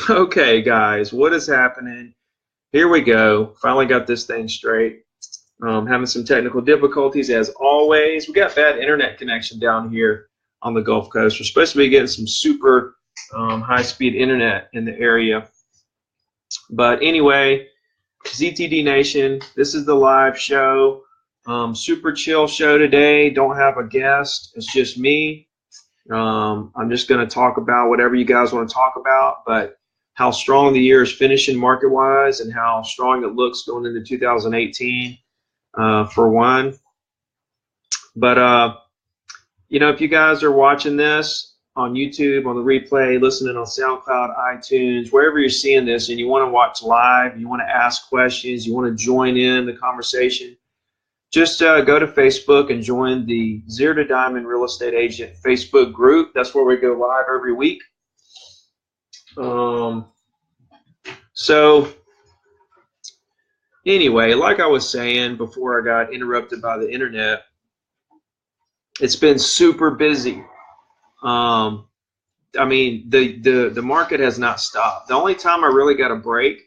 Okay, guys, what is happening? Here we go. Finally got this thing straight. Having some technical difficulties as always. We got bad internet connection down here on the Gulf Coast. We're supposed to be getting some super high-speed internet in the area. But anyway, ZTD Nation, this is the live show. Super chill show today. Don't have a guest. It's just me. I'm just going to talk about whatever you guys want to talk about, but how strong the year is finishing market-wise and how strong it looks going into 2018 for one. But, you know, if you guys are watching this on YouTube, on the replay, listening on SoundCloud, iTunes, wherever you're seeing this, and you want to watch live, you want to ask questions, you want to join in the conversation, just go to Facebook and join the Zero to Diamond Real Estate Agent Facebook group. That's where we go live every week. So anyway, like I was saying before I got interrupted by the internet, it's been super busy. I mean, the market has not stopped. The only time I really got a break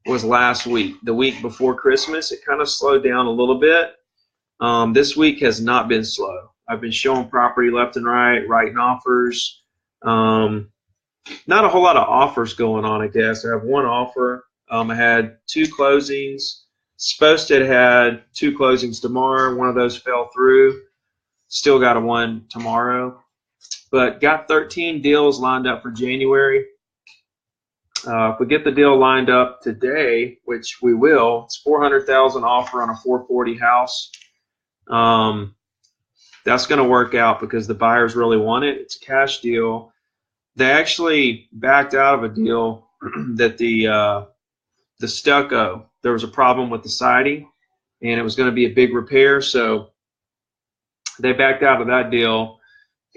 was last week, the week before Christmas. It kind of slowed down a little bit. This week has not been slow. I've been showing property left and right, writing offers. Not a whole lot of offers going on, I guess. I have one offer. I had 2 closings. Supposed to have had 2 closings tomorrow. One of those fell through. Still got a one tomorrow. But got 13 deals lined up for January. If we get the deal lined up today, which we will, it's $400,000 offer on a 440 house. That's going to work out because the buyers really want it. It's a cash deal. They actually backed out of a deal that the stucco, there was a problem with the siding, and it was going to be a big repair. So they backed out of that deal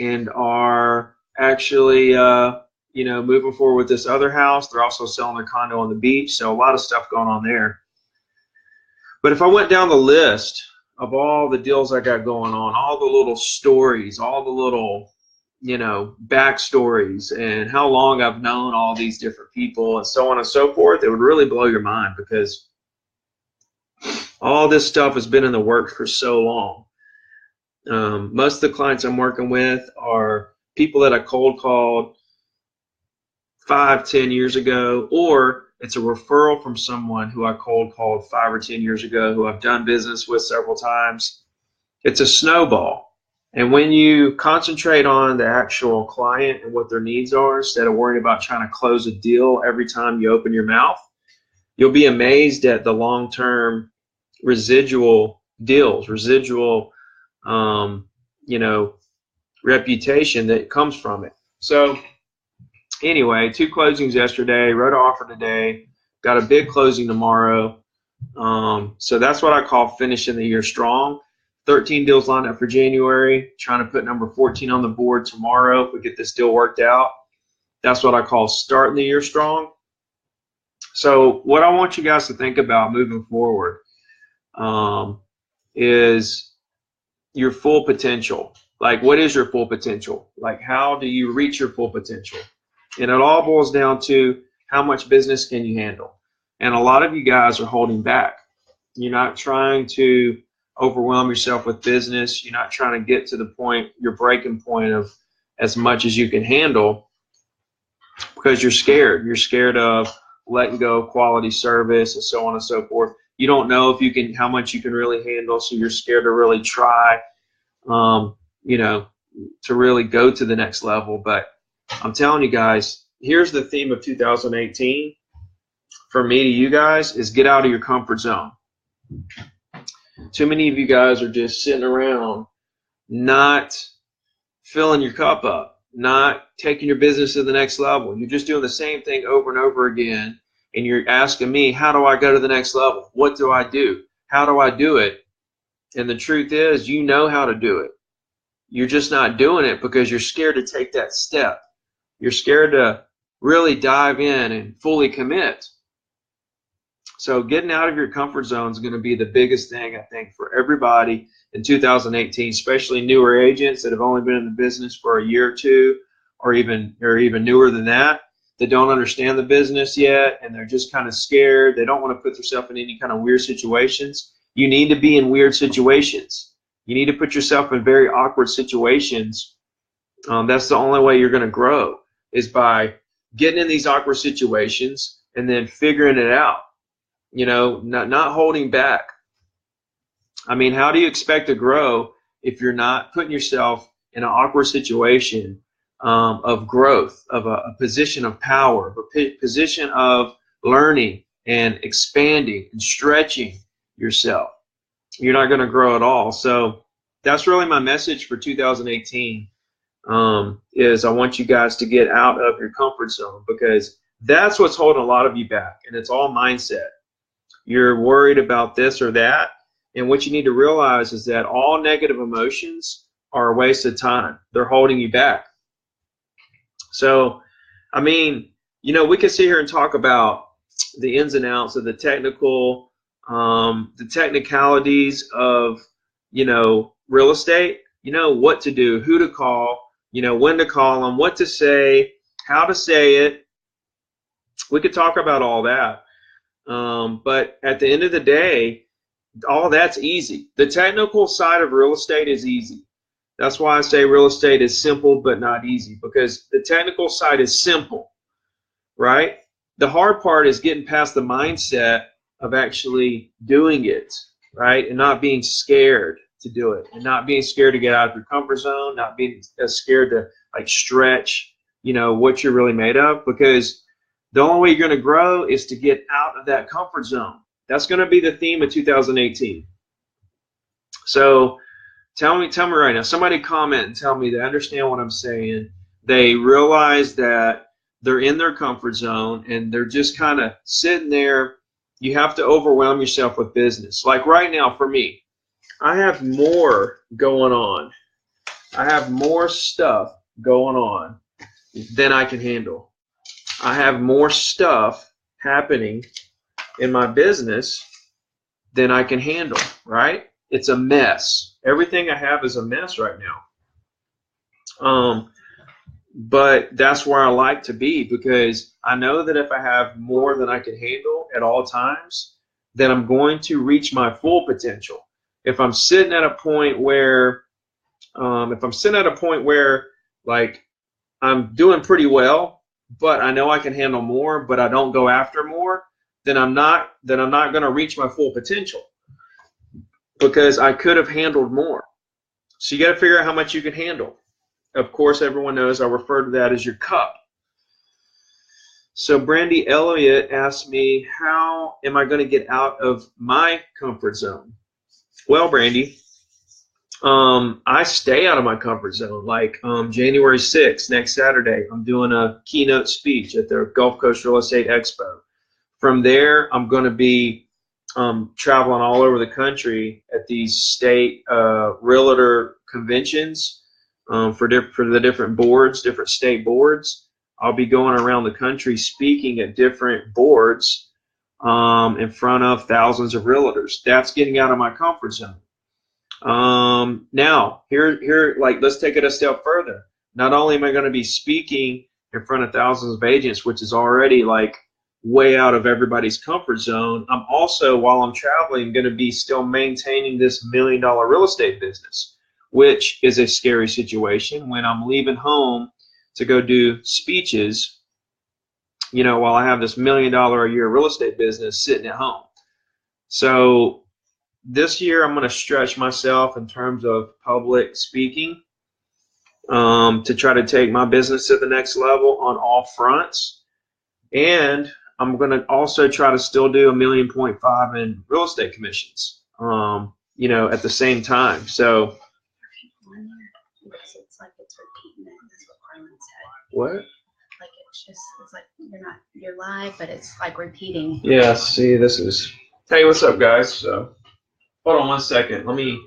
and are actually you know, moving forward with this other house. They're also selling their condo on the beach, so a lot of stuff going on there. But if I went down the list of all the deals I got going on, all the little stories, all the little, you know, backstories, and how long I've known all these different people and so on and so forth, it would really blow your mind because all this stuff has been in the works for so long. Most of the clients I'm working with are people that I cold called 5-10 years ago, or it's a referral from someone who I cold called 5 or 10 years ago who I've done business with several times. It's a snowball. And when you concentrate on the actual client and what their needs are, instead of worrying about trying to close a deal every time you open your mouth, you'll be amazed at the long-term residual deals, residual, you know, reputation that comes from it. So anyway, 2 closings yesterday, wrote an offer today, got a big closing tomorrow. So that's what I call finishing the year strong. 13 deals lined up for January, trying to put number 14 on the board tomorrow if we get this deal worked out. That's what I call starting the year strong. So what I want you guys to think about moving forward is your full potential. Like, what is your full potential? Like, how do you reach your full potential? And it all boils down to how much business can you handle. And a lot of you guys are holding back. You're not trying to overwhelm yourself with business. You're not trying to get to the point, your breaking point of as much as you can handle because you're scared. You're scared of letting go of quality service and so on and so forth. You don't know if you can, how much you can really handle, so you're scared to really try, you know, to really go to the next level. But I'm telling you guys, here's the theme of 2018 for me to you guys is get out of your comfort zone. Too many of you guys are just sitting around not filling your cup up, not taking your business to the next level. You're just doing the same thing over and over again, and you're asking me, how do I go to the next level? What do I do? How do I do it? And the truth is, you know how to do it. You're just not doing it because you're scared to take that step. You're scared to really dive in and fully commit. So getting out of your comfort zone is going to be the biggest thing, I think, for everybody in 2018, especially newer agents that have only been in the business for a year or two, or even newer than that. that don't understand the business yet, and they're just kind of scared. They don't want to put themselves in any kind of weird situations. You need to be in weird situations. You need to put yourself in very awkward situations. That's the only way you're going to grow, is by getting in these awkward situations and then figuring it out. You know, not holding back. I mean, how do you expect to grow if you're not putting yourself in an awkward situation of growth, of a position of power, of a position of learning and expanding and stretching yourself? You're not going to grow at all. So that's really my message for 2018, is I want you guys to get out of your comfort zone, because that's what's holding a lot of you back, and it's all mindset. You're worried about this or that, and what you need to realize is that all negative emotions are a waste of time. They're holding you back. So, I mean, you know, we could sit here and talk about the ins and outs of the technicalities of, you know, real estate. You know, what to do, who to call, you know, when to call them, what to say, how to say it. We could talk about all that. But at the end of the day, all that's easy. The technical side of real estate is easy. That's why I say real estate is simple but not easy, because the technical side is simple, right? The hard part is getting past the mindset of actually doing it, right? And not being scared to do it, and not being scared to get out of your comfort zone, not being scared to like stretch, you know, what you're really made of, because the only way you're going to grow is to get out of that comfort zone. That's going to be the theme of 2018. So tell me right now, somebody comment and tell me they understand what I'm saying. They realize that they're in their comfort zone and they're just kind of sitting there. You have to overwhelm yourself with business. Like right now for me, I have more going on. I have more stuff going on than I can handle. I have more stuff happening in my business than I can handle, right? It's a mess. Everything I have is a mess right now. But that's where I like to be, because I know that if I have more than I can handle at all times, then I'm going to reach my full potential. If I'm sitting at a point where, like I'm doing pretty well, but I know I can handle more, but I don't go after more, then I'm not going to reach my full potential, because I could have handled more. So you got to figure out how much you can handle. Of course, everyone knows I refer to that as your cup. So Brandy Elliott asked me, how am I going to get out of my comfort zone? Well, Brandy, I stay out of my comfort zone. Like January 6th, next Saturday, I'm doing a keynote speech at the Gulf Coast Real Estate Expo. From there, I'm going to be traveling all over the country at these state realtor conventions for the different boards, different state boards. I'll be going around the country speaking at different boards in front of thousands of realtors. That's getting out of my comfort zone. Now, here, like, let's take it a step further. Not only am I going to be speaking in front of thousands of agents, which is already like way out of everybody's comfort zone, I'm also, while I'm traveling, going to be still maintaining this $1 million real estate business, which is a scary situation when I'm leaving home to go do speeches, you know, while I have this $1 million a year real estate business sitting at home. So this year I'm going to stretch myself in terms of public speaking to try to take my business to the next level on all fronts. And I'm going to also try to still do $1.5 million in real estate commissions, you know, at the same time. So it's like it's repeating it. That's what Carmen said. what? Like it's like you're live, but it's like repeating. Yeah, see, this is, hey, what's up, guys? So hold on one second. Let me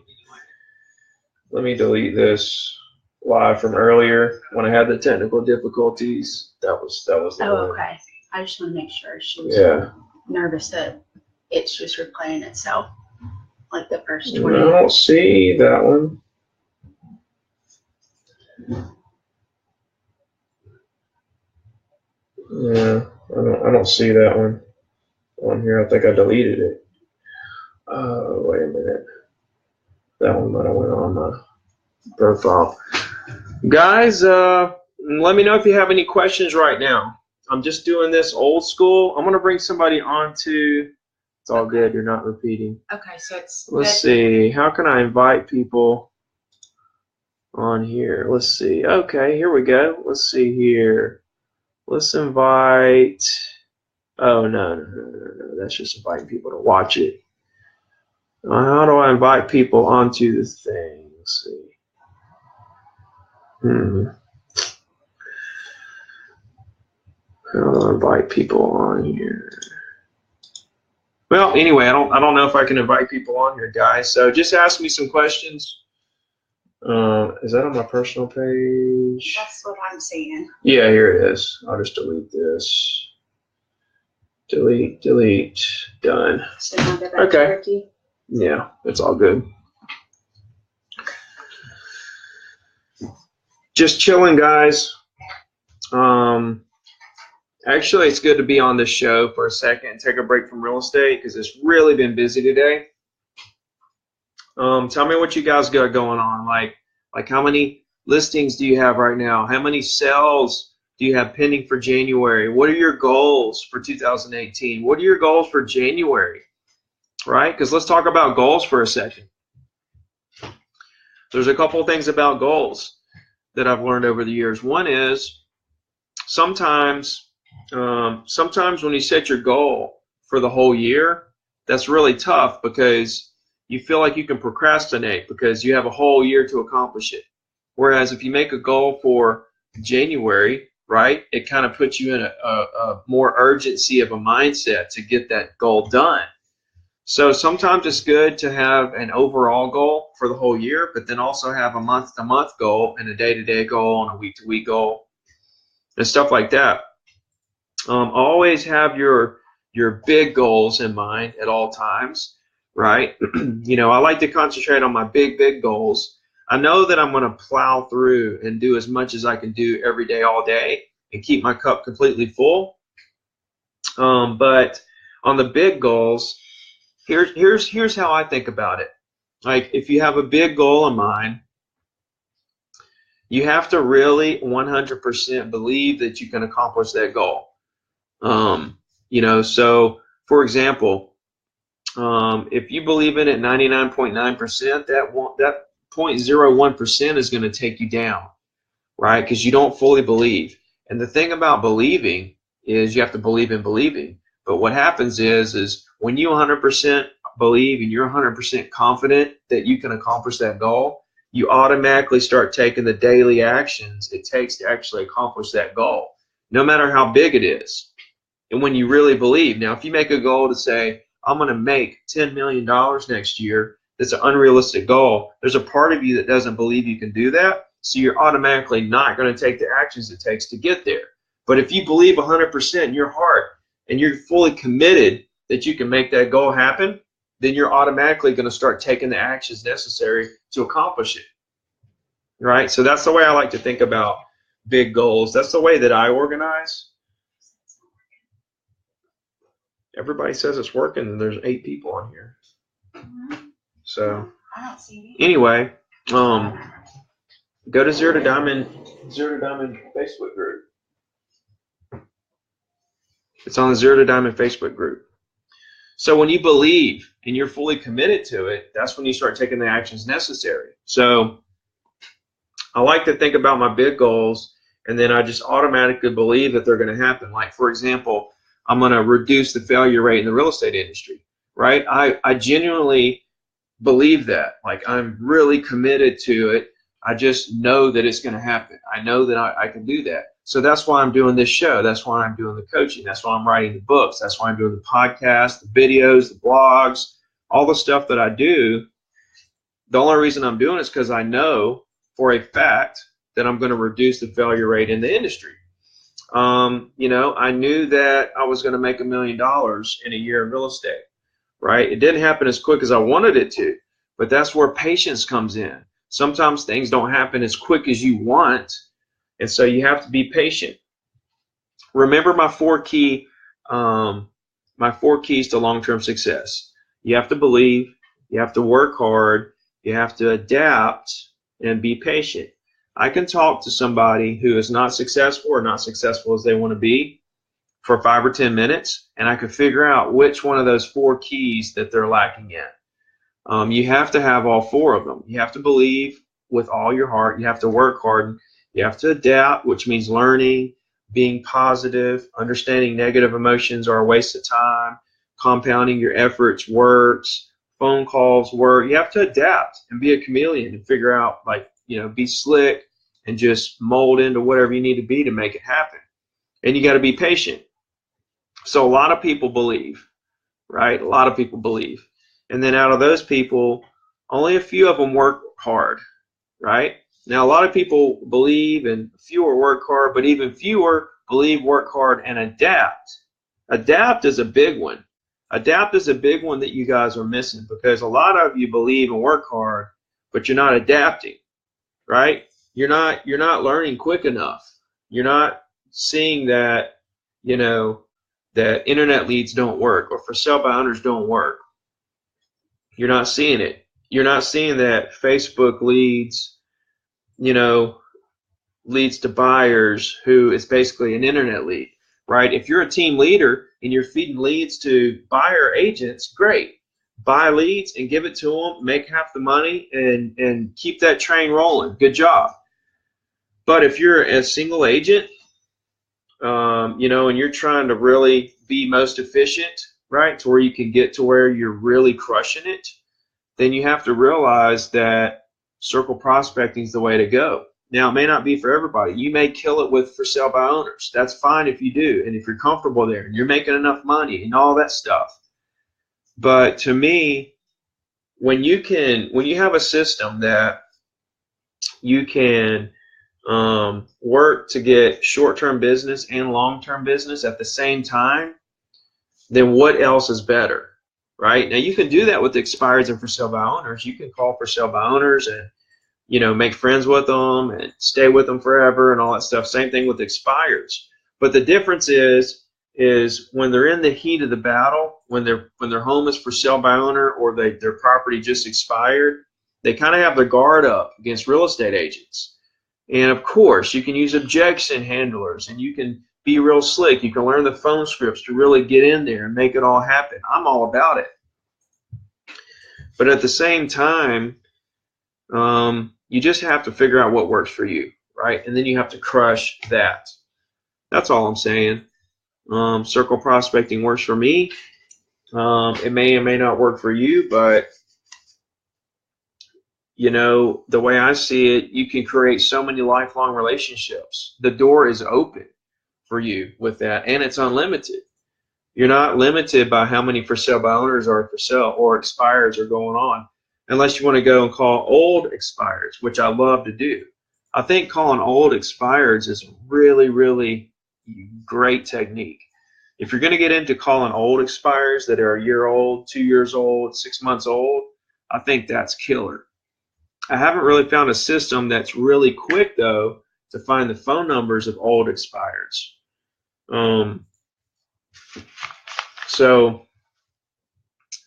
delete this live from earlier when I had the technical difficulties. That was the one. Okay. I just want to make sure she was nervous that it's just replaying itself, like the first 20 I don't see that one. Yeah, I don't see that one on here. I think I deleted it. Wait a minute. That one might have went on my profile. Guys, let me know if you have any questions right now. I'm just doing this old school. I'm going to bring somebody on to. It's all good. You're not repeating. Okay, so it's. Let's see. How can I invite people on here? Let's see. Okay, here we go. Let's see here. Let's invite. Oh, no. That's just inviting people to watch it. How do I invite people onto this thing? Let's see. How do I invite people on here? Well, anyway, I don't know if I can invite people on here, guys. So just ask me some questions. Is that on my personal page? That's what I'm seeing. Yeah, here it is. I'll just delete this. Delete. Done. So now go back to Ricky. Yeah, it's all good. Just chilling, guys. Actually, it's good to be on this show for a second and take a break from real estate because it's really been busy today. Tell me what you guys got going on. Like how many listings do you have right now? How many sales do you have pending for January? What are your goals for 2018? What are your goals for January? Right? Because let's talk about goals for a second. There's a couple of things about goals that I've learned over the years. One is sometimes when you set your goal for the whole year, that's really tough because you feel like you can procrastinate because you have a whole year to accomplish it. Whereas if you make a goal for January, right, it kind of puts you in a more urgency of a mindset to get that goal done. So sometimes it's good to have an overall goal for the whole year, but then also have a month-to-month goal and a day-to-day goal and a week-to-week goal and stuff like that. Always have your big goals in mind at all times, right? I like to concentrate on my big goals. I know that I'm going to plow through and do as much as I can do every day, all day, and keep my cup completely full. But on the big goals, here's how I think about it. Like if you have a big goal in mind, you have to really 100% believe that you can accomplish that goal. So for example, if you believe in it 99.9%, that 0.01% is going to take you down, right? Because you don't fully believe. And the thing about believing is you have to believe in believing. But what happens is when you 100% believe and you're 100% confident that you can accomplish that goal, you automatically start taking the daily actions it takes to actually accomplish that goal, no matter how big it is. And when you really believe, now if you make a goal to say, I'm going to make $10 million next year, that's an unrealistic goal. There's a part of you that doesn't believe you can do that, so you're automatically not going to take the actions it takes to get there. But if you believe 100% in your heart and you're fully committed that you can make that goal happen, then you're automatically going to start taking the actions necessary to accomplish it. Right? So that's the way I like to think about big goals. That's the way that I organize. Everybody says it's working, and there's 8 people on here. So anyway, go to Zero to Diamond Facebook group. It's on the Zero to Diamond Facebook group. So when you believe and you're fully committed to it, that's when you start taking the actions necessary. So I like to think about my big goals, and then I just automatically believe that they're going to happen. Like, for example, I'm going to reduce the failure rate in the real estate industry, right? I genuinely believe that. Like, I'm really committed to it. I just know that it's going to happen. I know that I can do that. So that's why I'm doing this show. That's why I'm doing the coaching. That's why I'm writing the books. That's why I'm doing the podcast, the videos, the blogs, all the stuff that I do. The only reason I'm doing it is because I know for a fact that I'm going to reduce the failure rate in the industry. I knew that I was going to make $1 million in a year in real estate, right? It didn't happen as quick as I wanted it to, but that's where patience comes in. Sometimes things don't happen as quick as you want, and so you have to be patient. remember my four keys to long-term success. You have to believe, you have to work hard, you have to adapt, and be patient. I can talk to somebody who is not successful or not successful as they want to be for 5 or 10 minutes, and I can figure out which one of those four keys that they're lacking in. You have to have all four of them. You have to believe with all your heart. You have to work hard. You have to adapt, which means learning, being positive, understanding negative emotions are a waste of time, compounding your efforts works, phone calls work. You have to adapt and be a chameleon and figure out, like, be slick and just mold into whatever you need to be to make it happen. And you got to be patient. So a lot of people believe, right? A lot of people believe. And then out of those people, only a few of them work hard, right? Now, a lot of people believe and fewer work hard, but even fewer believe, work hard, and adapt. Adapt is a big one. Adapt is a big one that you guys are missing, because a lot of you believe and work hard, but you're not adapting, right? You're not learning quick enough. You're not seeing that, that internet leads don't work, or for sale by owners don't work. You're not seeing it. You're not seeing that Facebook leads, leads to buyers, who is basically an internet lead, right? If you're a team leader and you're feeding leads to buyer agents, great. Buy leads and give it to them, make half the money, and keep that train rolling. Good job. But if you're a single agent, and you're trying to really be most efficient, right, to where you can get to where you're really crushing it, then you have to realize that circle prospecting is the way to go. Now, it may not be for everybody. You may kill it with for sale by owners. That's fine if you do, and if you're comfortable there and you're making enough money and all that stuff. But to me, when you have a system that you can work to get short-term business and long-term business at the same time, then what else is better, right? Now, you can do that with expireds and for sale by owners. You can call for sale by owners and make friends with them and stay with them forever and all that stuff. Same thing with expireds. But the difference is when they're in the heat of the battle, when their home is for sale by owner, or their property just expired, they kind of have their guard up against real estate agents. And of course, you can use objection handlers, and you can be real slick. You can learn the phone scripts to really get in there and make it all happen. I'm all about it. But at the same time, you just have to figure out what works for you, right? And then you have to crush that. That's all I'm saying. Circle prospecting works for me. It may or may not work for you, but the way I see it, you can create so many lifelong relationships. The door is open for you with that, and it's unlimited. You're not limited by how many for sale by owners are for sale or expires are going on, unless you want to go and call old expireds, which I love to do. I think calling old expireds is really, really great technique. If you're going to get into calling old expireds that are a year old, 2 years old, 6 months old, I think that's killer. I haven't really found a system that's really quick, though, to find the phone numbers of old expireds. So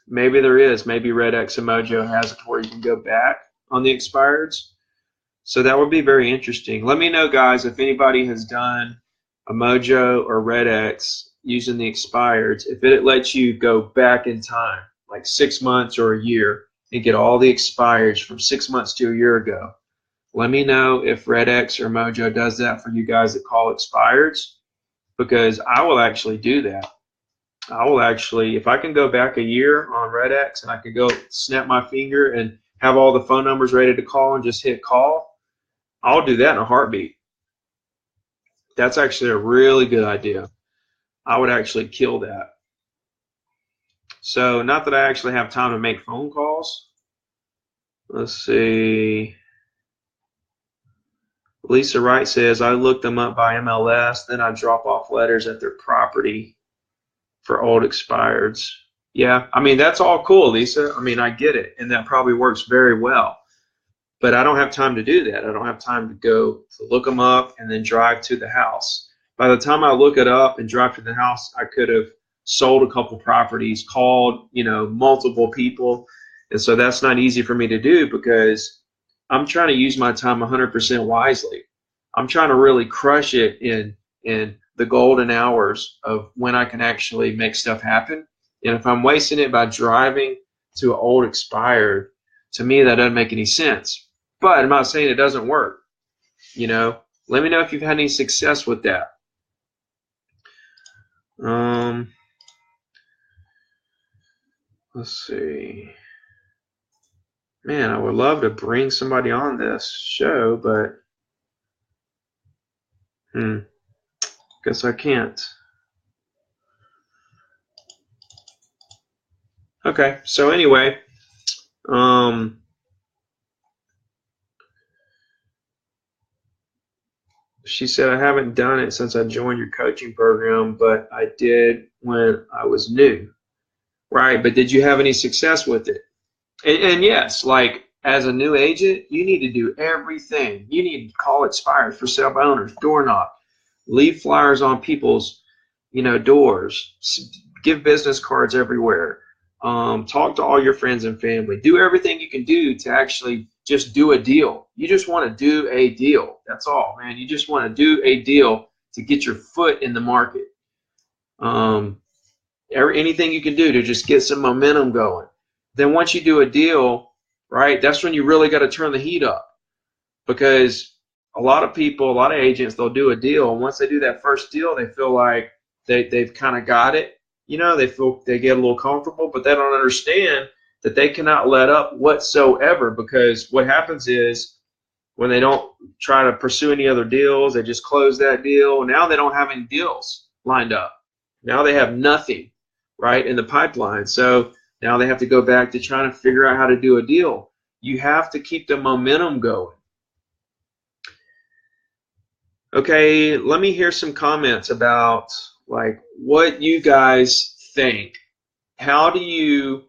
maybe there is. Maybe RedX and Mojo has it where you can go back on the expireds. So that would be very interesting. Let me know, guys, if anybody has done a Mojo or RedX using the expireds, if it lets you go back in time, like 6 months or a year, and get all the expireds from 6 months to a year ago. Let me know if RedX or Mojo does that for you guys that call expireds, because I will actually do that. I will actually, if I can go back a year on RedX and I can go snap my finger and have all the phone numbers ready to call and just hit call, I'll do that in a heartbeat. That's actually a really good idea. I would actually kill that. So not that I actually have time to make phone calls. Let's see. Lisa Wright says, I look them up by MLS, then I drop off letters at their property for old expireds. Yeah, I mean, that's all cool, Lisa. I mean, I get it, and that probably works very well. But I don't have time to do that. I don't have time to go to look them up and then drive to the house. By the time I look it up and drive to the house, I could have sold a couple properties, called, multiple people. And so that's not easy for me to do because I'm trying to use my time 100% wisely. I'm trying to really crush it in the golden hours of when I can actually make stuff happen. And if I'm wasting it by driving to an old expired, to me that doesn't make any sense. But I'm not saying it doesn't work. Let me know if you've had any success with that. Let's see. Man, I would love to bring somebody on this show, but guess I can't. Okay, so anyway, she said, I haven't done it since I joined your coaching program, but I did when I was new. Right, but did you have any success with it? And yes, like as a new agent, you need to do everything. You need to call expireds, for sale by owners, door knock, leave flyers on people's, doors, give business cards everywhere, talk to all your friends and family, do everything you can do to actually just do a deal. You just want to do a deal. That's all, man. You just want to do a deal to get your foot in the market. Anything you can do to just get some momentum going. Then once you do a deal, right, that's when you really got to turn the heat up, because a lot of people, a lot of agents, they'll do a deal, and once they do that first deal, they feel like they've kind of got it. They get a little comfortable, but they don't understand that they cannot let up whatsoever, because what happens is when they don't try to pursue any other deals, they just close that deal. Now they don't have any deals lined up. Now they have nothing, right, in the pipeline. So now they have to go back to trying to figure out how to do a deal. You have to keep the momentum going. Okay, let me hear some comments about like what you guys think. How do you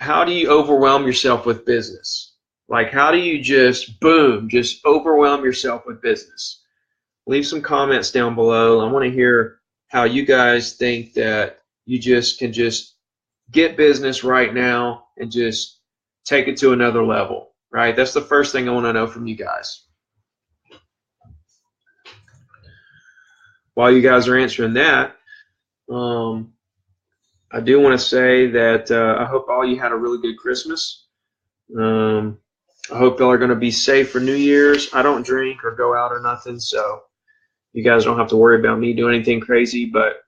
overwhelm yourself with business? Like, how do you just overwhelm yourself with business? Leave some comments down below. I want to hear how you guys think that you can get business right now and just take it to another level, right? That's the first thing I want to know from you guys. While you guys are answering that, I do want to say that I hope all you had a really good Christmas. I hope y'all are going to be safe for New Year's. I don't drink or go out or nothing, so you guys don't have to worry about me doing anything crazy. But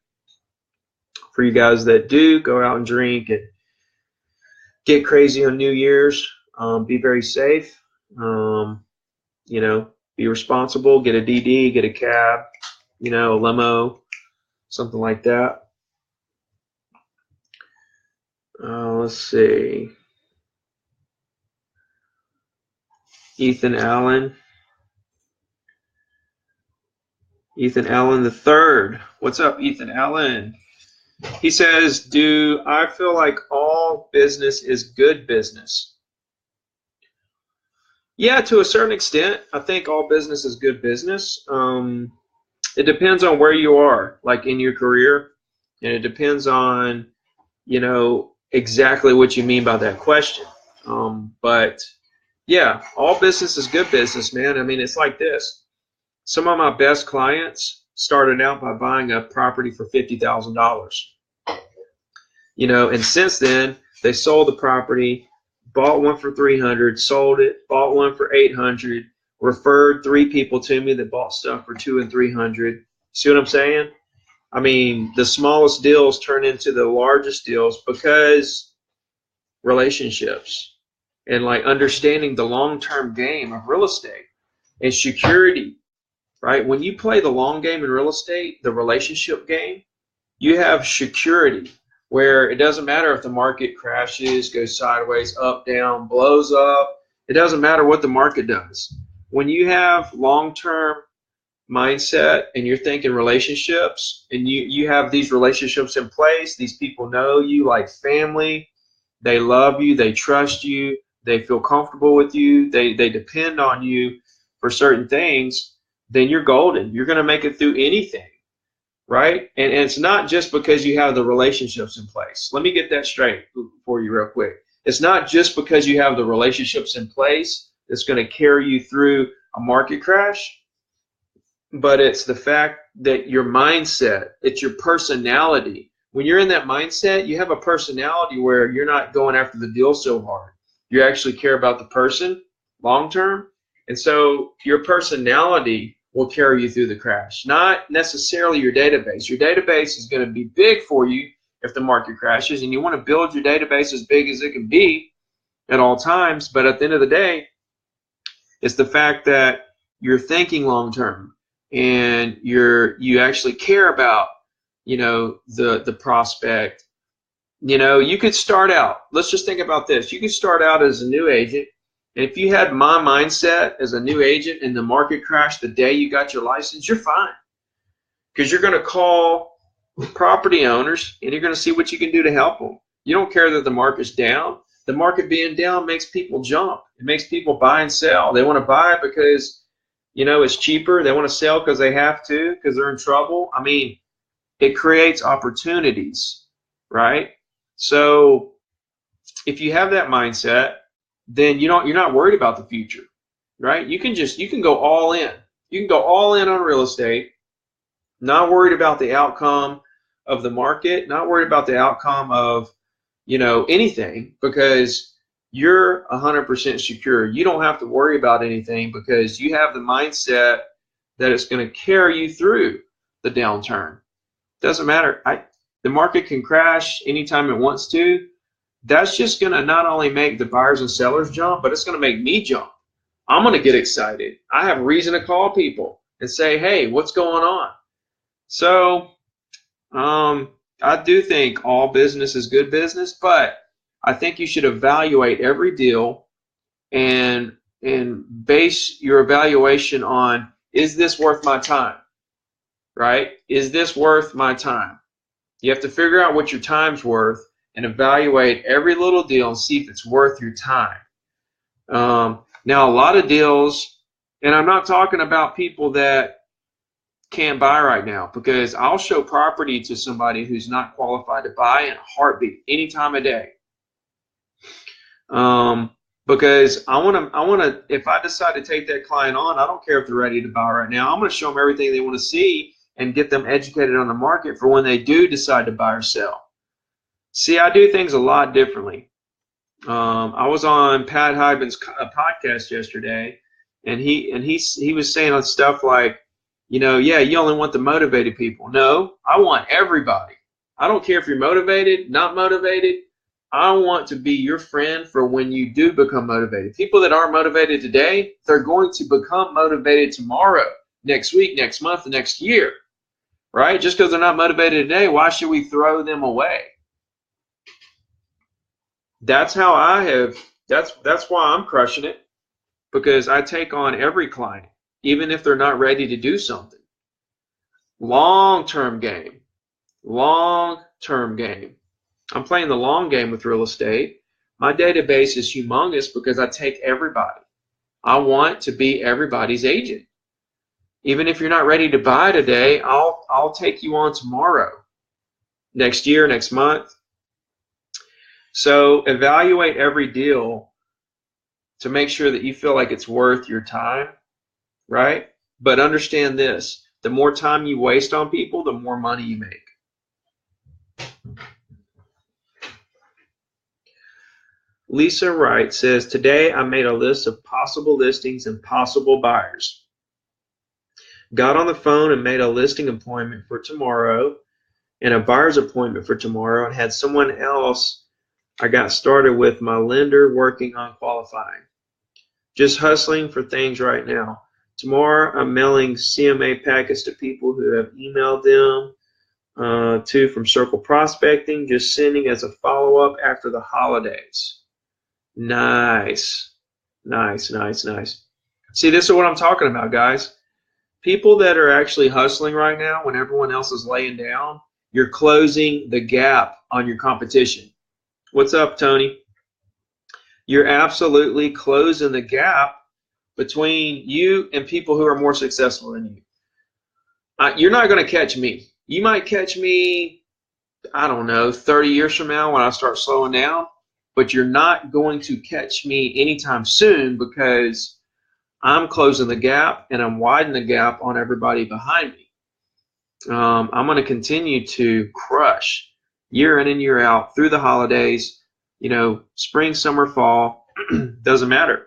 for you guys that do go out and drink and get crazy on New Year's, be very safe. Be responsible. Get a DD, get a cab, a limo, something like that. Let's see. Ethan Allen the third. What's up, Ethan Allen? He says, do I feel like all business is good business? Yeah, to a certain extent. I think all business is good business. It depends on where you are, like in your career, and it depends on, exactly what you mean by that question. But yeah, all business is good business, man. I mean, it's like this. Some of my best clients started out by buying a property for $50,000. And since then, they sold the property, bought one for $300, sold it, bought one for $800, referred 3 people to me that bought stuff for $200 and $300. See what I'm saying? I mean, the smallest deals turn into the largest deals because relationships and like understanding the long-term game of real estate and security, right? When you play the long game in real estate, the relationship game, you have security where it doesn't matter if the market crashes, goes sideways, up, down, blows up. It doesn't matter what the market does. When you have long-term mindset and you're thinking relationships and you have these relationships in place, these people know you like family, they love you, they trust you, they feel comfortable with you, they depend on you for certain things, then you're golden. You're going to make it through anything, right? And it's not just because you have the relationships in place. Let me get that straight for you real quick. It's not just because you have the relationships in place that's going to carry you through a market crash, but it's the fact that your mindset, it's your personality. When you're in that mindset, you have a personality where you're not going after the deal so hard. You actually care about the person long term. And so your personality will carry you through the crash, not necessarily your database. Your database is going to be big for you if the market crashes, and you want to build your database as big as it can be at all times. But at the end of the day, it's the fact that you're thinking long term, and you actually care about, the prospect. You could start out, let's just think about this. You could start out as a new agent, and if you had my mindset as a new agent and the market crashed the day you got your license, you're fine, because you're going to call property owners and you're going to see what you can do to help them. You don't care that the market's down. The market being down makes people jump. It makes people buy and sell. They want to buy because it's cheaper. They want to sell because they have to, because they're in trouble. I mean, it creates opportunities, right? So if you have that mindset, then you're not worried about the future, right? You can go all in. You can go all in on real estate, not worried about the outcome of the market, not worried about the outcome of, anything, because you're 100% secure. You don't have to worry about anything because you have the mindset that it's going to carry you through the downturn. Doesn't matter. The market can crash anytime it wants to. That's just going to not only make the buyers and sellers jump, but it's going to make me jump. I'm going to get excited. I have reason to call people and say, hey, what's going on? So I do think all business is good business, but I think you should evaluate every deal and base your evaluation on, is this worth my time? Right? Is this worth my time? You have to figure out what your time's worth and evaluate every little deal and see if it's worth your time. Now, a lot of deals, and I'm not talking about people that can't buy right now, because I'll show property to somebody who's not qualified to buy in a heartbeat, any time of day. Because I want to, if I decide to take that client on, I don't care if they're ready to buy right now. I'm going to show them everything they want to see and get them educated on the market for when they do decide to buy or sell. See, I do things a lot differently. I was on Pat Hyben's podcast yesterday, and he was saying stuff like, you only want the motivated people. No, I want everybody. I don't care if you're motivated, not motivated. I want to be your friend for when you do become motivated. People that aren't motivated today, they're going to become motivated tomorrow, next week, next month, the next year, right? Just because they're not motivated today, why should we throw them away? That's how that's why I'm crushing it, because I take on every client, even if they're not ready to do something. Long-term game. Long-term game. I'm playing the long game with real estate. My database is humongous because I take everybody. I want to be everybody's agent. Even if you're not ready to buy today, I'll take you on tomorrow, next year, next month. So evaluate every deal to make sure that you feel like it's worth your time, right? But understand this, the more time you waste on people, the more money you make. Lisa Wright says, today I made a list of possible listings and possible buyers. Got on the phone and made a listing appointment for tomorrow and a buyer's appointment for tomorrow, and had someone else I got started with my lender working on qualifying. Just hustling for things right now. Tomorrow I'm mailing CMA packets to people who have emailed them to from Circle Prospecting, just sending as a follow-up after the holidays. Nice. Nice, nice, nice. See, this is what I'm talking about, guys. People that are actually hustling right now when everyone else is laying down, you're closing the gap on your competition. What's up, Tony? You're absolutely closing the gap between you and people who are more successful than you. You're not going to catch me. You might catch me, I don't know, 30 years from now when I start slowing down, but you're not going to catch me anytime soon, because I'm closing the gap and I'm widening the gap on everybody behind me. I'm going to continue to crush year in and year out through the holidays, you know, spring, summer, fall, doesn't matter.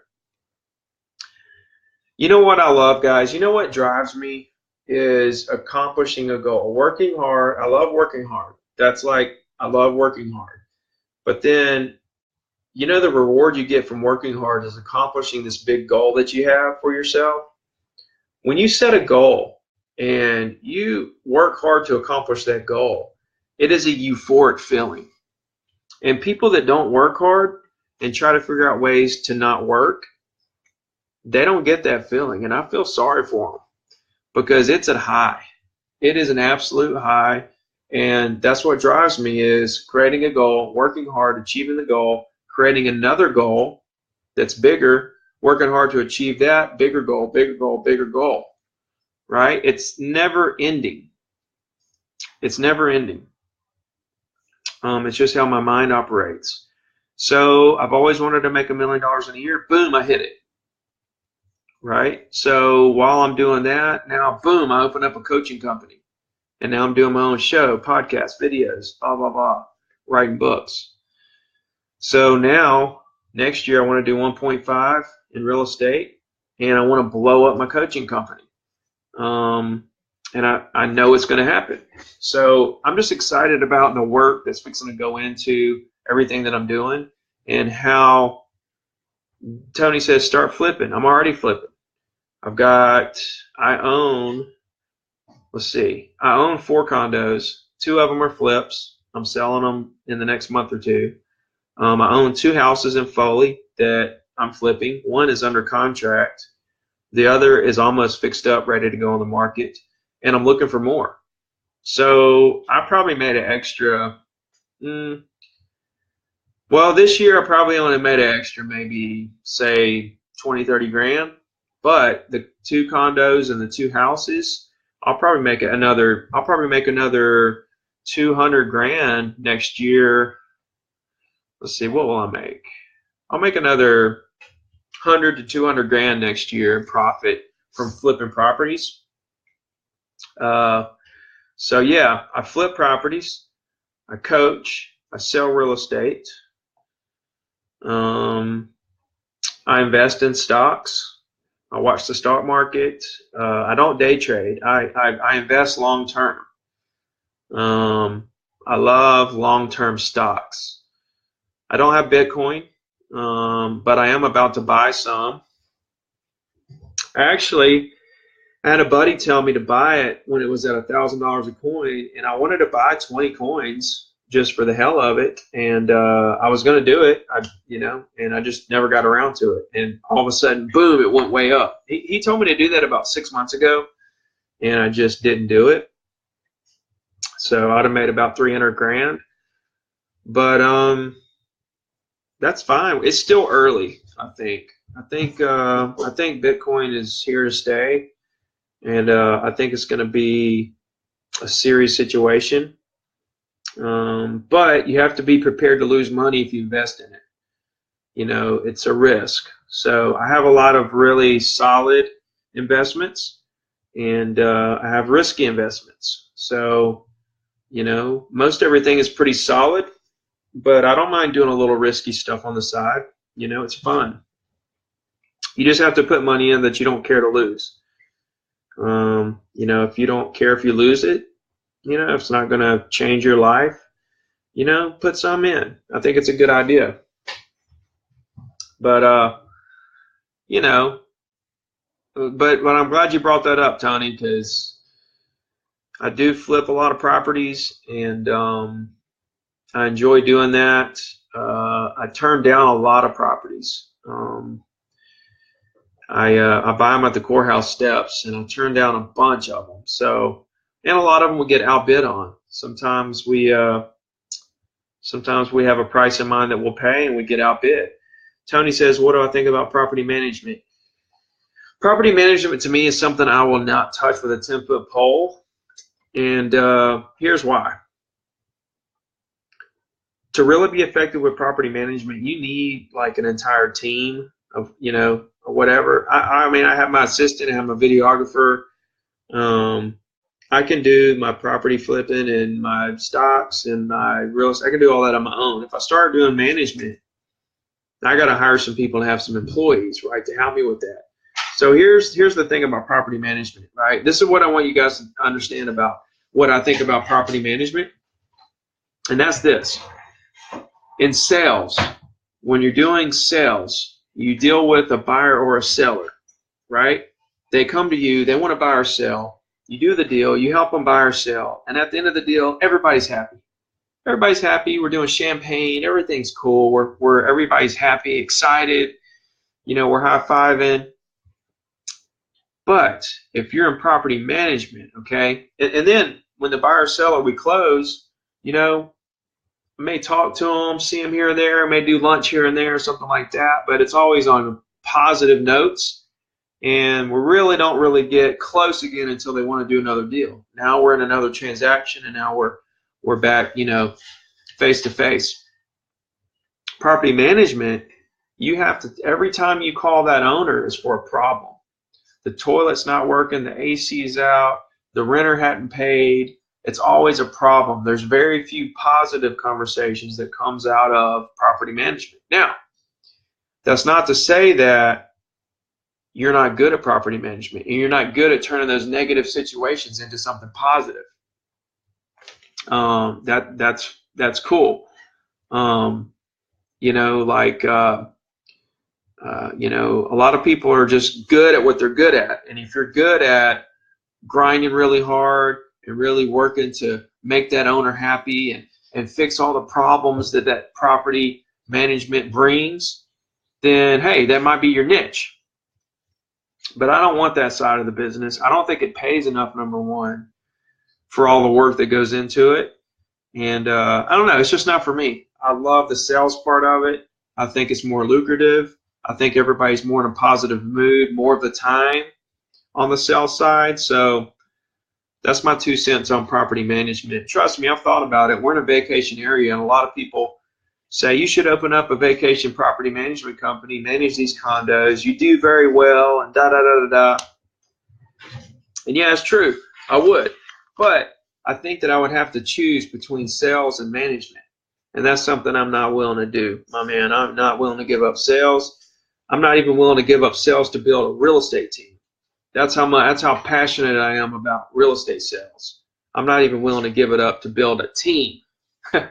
You know what I love, guys? You know what drives me is accomplishing a goal, working hard. I love working hard. That's like, I love working hard. But then, you know, the reward you get from working hard is accomplishing this big goal that you have for yourself. When you set a goal and you work hard to accomplish that goal, it is a euphoric feeling. And people that don't work hard and try to figure out ways to not work, they don't get that feeling. And I feel sorry for them, because it's a high. It is an absolute high. And that's what drives me, is creating a goal, working hard, achieving the goal, creating another goal that's bigger, working hard to achieve that, bigger goal, bigger goal, bigger goal, right? It's never ending. It's never ending. It's just how my mind operates. So I've always wanted to make $1 million in a year. Boom, I hit it. Right? So while I'm doing that, now, boom, I open up a coaching company. And now I'm doing my own show, podcast, videos, blah, blah, blah, writing books. So now, next year, I want to do 1.5 in real estate, and I want to blow up my coaching company. And I know it's going to happen. So I'm just excited about the work that's fixing to go into everything that I'm doing, and how Tony says, start flipping. I'm already flipping. I own 4 condos. 2 of them are flips. I'm selling them in the next month or 2. I own 2 houses in Foley that I'm flipping. 1 is under contract. The other is almost fixed up, ready to go on the market. And I'm looking for more. So I probably made an extra, well, this year I probably only made an extra, maybe say 20, 30 grand. But the 2 condos and the 2 houses, I'll probably make another 200 grand next year. Let's see, what will I make? I'll make another 100 to 200 grand next year in profit from flipping properties. So yeah, I flip properties, I coach, I sell real estate, I invest in stocks. I watch the stock market. I don't day trade. I invest long term. I love long term stocks. I don't have Bitcoin, but I am about to buy some. Actually, I had a buddy tell me to buy it when it was at $1,000 a coin, and I wanted to buy 20 coins just for the hell of it, and I was going to do it, and I just never got around to it. And all of a sudden, boom, it went way up. He told me to do that about 6 months ago, and I just didn't do it. So I'd have made about 300 grand, but that's fine. It's still early, I think. I think Bitcoin is here to stay, and I think it's going to be a serious situation. But you have to be prepared to lose money if you invest in it. It's a risk. So I have a lot of really solid investments, and I have risky investments. So, most everything is pretty solid, but I don't mind doing a little risky stuff on the side. It's fun. You just have to put money in that you don't care to lose. If you don't care if you lose it, if it's not going to change your life, put some in. I think it's a good idea. But, but I'm glad you brought that up, Tony, because I do flip a lot of properties, and I enjoy doing that. I turn down a lot of properties. I buy them at the courthouse steps, and I turn down a bunch of them. So, and a lot of them will get outbid on. Sometimes we have a price in mind that we'll pay, and we get outbid. Tony says, what do I think about property management? Property management to me is something I will not touch with a 10-foot pole. And here's why. To really be effective with property management, you need like an entire team of, you know, or whatever. I mean, I have my assistant, I have my videographer. I can do my property flipping and my stocks and my real estate. I can do all that on my own. If I start doing management, I got to hire some people and have some employees, right, to help me with that. So here's the thing about property management, right? This is what I want you guys to understand about what I think about property management. And that's this. In sales, when you're doing sales, you deal with a buyer or a seller, right? They come to you, they want to buy or sell. You do the deal, you help them buy or sell, and at the end of the deal, everybody's happy. Everybody's happy. We're doing champagne. Everything's cool. We're everybody's happy, excited. You know, we're high-fiving. But if you're in property management, okay, and then when the buyer or seller we close, you know, I may talk to them, see them here and there, may do lunch here and there, something like that, but it's always on positive notes, and we really don't really get close again until they want to do another deal. Now we're in another transaction, and now we're back, you know, face to face. Property management, you have to, every time you call that owner is for a problem. The toilet's not working, the AC is out, the renter hadn't paid. It's always a problem. There's very few positive conversations that comes out of property management. Now, that's not to say that you're not good at property management and you're not good at turning those negative situations into something positive. That's cool. You know, like you know, a lot of people are just good at what they're good at, and if you're good at grinding really hard and really working to make that owner happy and fix all the problems that property management brings, then hey, that might be your niche. But I don't want that side of the business. I don't think it pays enough, number one, for all the work that goes into it. And I don't know, it's just not for me. I love the sales part of it. I think it's more lucrative. I think everybody's more in a positive mood more of the time on the sales side. So that's my 2 cents on property management. Trust me, I've thought about it. We're in a vacation area, and a lot of people say you should open up a vacation property management company, manage these condos. You do very well, and da-da-da-da-da. And yeah, it's true. I would. But I think that I would have to choose between sales and management. And that's something I'm not willing to do, my man. I'm not willing to give up sales. I'm not even willing to give up sales to build a real estate team. That's how passionate I am about real estate sales. I'm not even willing to give it up to build a team. All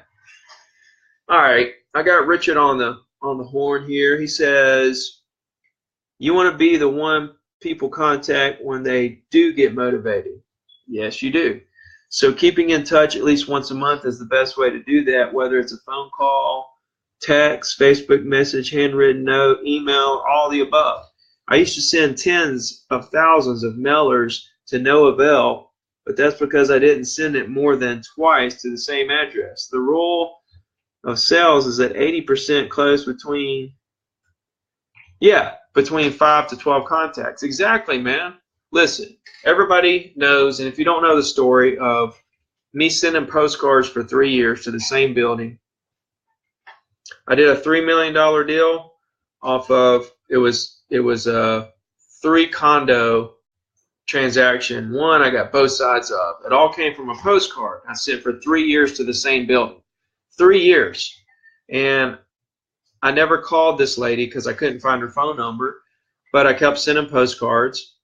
right, I got Richard on the horn here. He says, you want to be the one people contact when they do get motivated. Yes, you do. So keeping in touch at least once a month is the best way to do that, whether it's a phone call, text, Facebook message, handwritten note, email, all the above. I used to send tens of thousands of mailers to no avail, but that's because I didn't send it more than twice to the same address. The rule of sales is that 80% close between 5 to 12 contacts. Exactly, man. Listen, everybody knows, and if you don't know the story of me sending postcards for 3 years to the same building, I did a $3 million deal off of, it was a 3 condo transaction. One I got both sides of. It all came from a postcard I sent for 3 years to the same building. 3 years. And I never called this lady because I couldn't find her phone number, but I kept sending postcards.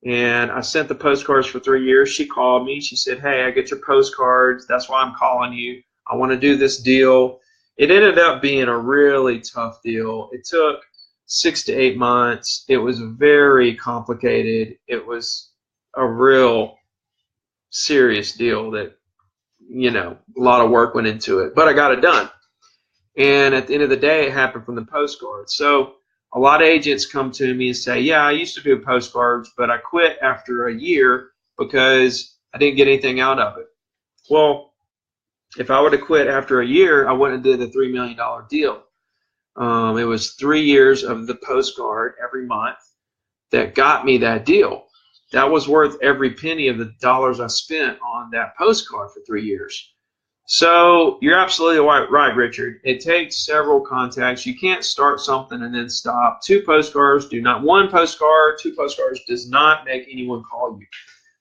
And I sent the postcards for 3 years. She called me. She said, hey, I get your postcards. That's why I'm calling you. I want to do this deal. It ended up being a really tough deal. It took 6 to 8 months. It was very complicated. It was a real serious deal that, you know, a lot of work went into it. But I got it done. And at the end of the day, it happened from the postcard. So a lot of agents come to me and say, yeah, I used to do postcards, but I quit after a year because I didn't get anything out of it. Well, if I would have quit after a year, I wouldn't have did the $3 million deal. It was 3 years of the postcard every month that got me that deal. That was worth every penny of the dollars I spent on that postcard for 3 years. So you're absolutely right, Richard. It takes several contacts. You can't start something and then stop. 2 postcards do not, 1 postcard, 2 postcards does not make anyone call you.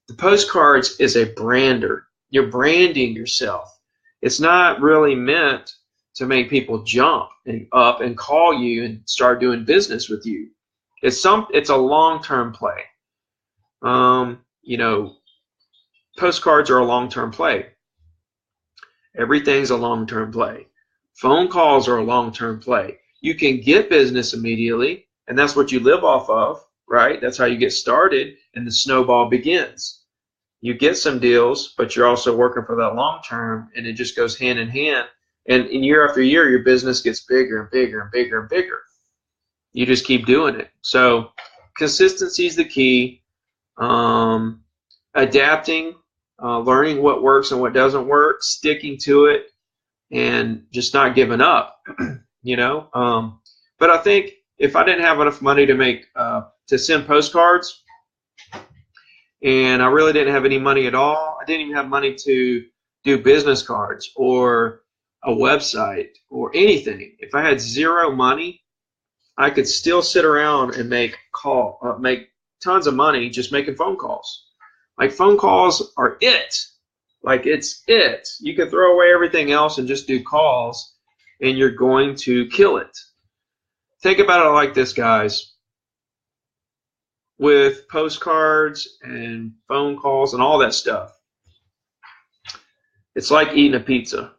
The postcards is a brander. You're branding yourself. It's not really meant to make people jump up and call you and start doing business with you. It's a long-term play. You know, postcards are a long-term play. Everything's a long-term play. Phone calls are a long-term play. You can get business immediately, and that's what you live off of, right? That's how you get started, and the snowball begins. You get some deals, but you're also working for that long term, and it just goes hand in hand. And in year after year, your business gets bigger and bigger and bigger and bigger. You just keep doing it. So consistency is the key. Adapting, learning what works and what doesn't work, sticking to it, and just not giving up. You know. But I think if I didn't have enough money to make to send postcards, and I really didn't have any money at all, I didn't even have money to do business cards or a website or anything. If I had zero money, I could still sit around and make tons of money just making phone calls. Like, phone calls are it. Like, it's it. You can throw away everything else and just do calls, and you're going to kill it. Think about it like this, guys. With postcards and phone calls and all that stuff, it's like eating a pizza.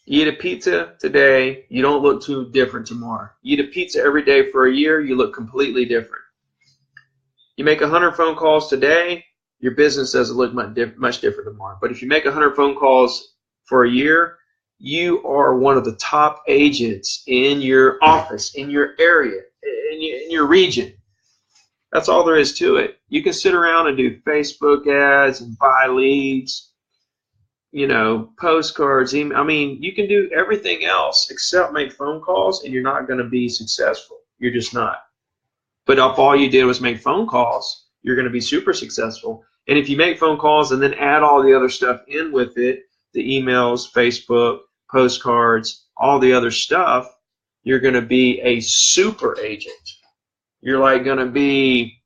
You eat a pizza today, you don't look too different tomorrow. You eat a pizza every day for a year, you look completely different. You make 100 phone calls today, your business doesn't look much different tomorrow. But if you make 100 phone calls for a year, you are one of the top agents in your office, in your area, in your region. That's all there is to it. You can sit around and do Facebook ads and buy leads, you know, postcards. I mean, you can do everything else except make phone calls, and you're not going to be successful. You're just not. But if all you did was make phone calls, you're going to be super successful. And if you make phone calls and then add all the other stuff in with it, the emails, Facebook, postcards, all the other stuff, you're going to be a super agent. You're like going to be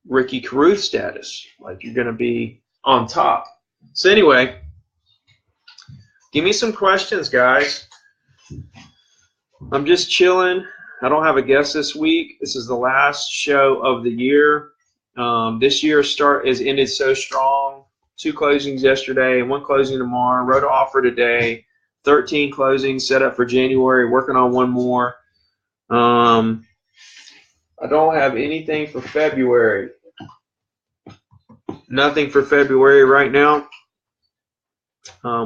Ricky Carruth status. Like, you're going to be on top. So anyway, give me some questions, guys. I'm just chilling. I don't have a guest this week. This is the last show of the year. This year has ended so strong. 2 closings yesterday, 1 closing tomorrow. Wrote an offer today. 13 closings set up for January. Working on 1 more. I don't have anything for February. Nothing for February right now,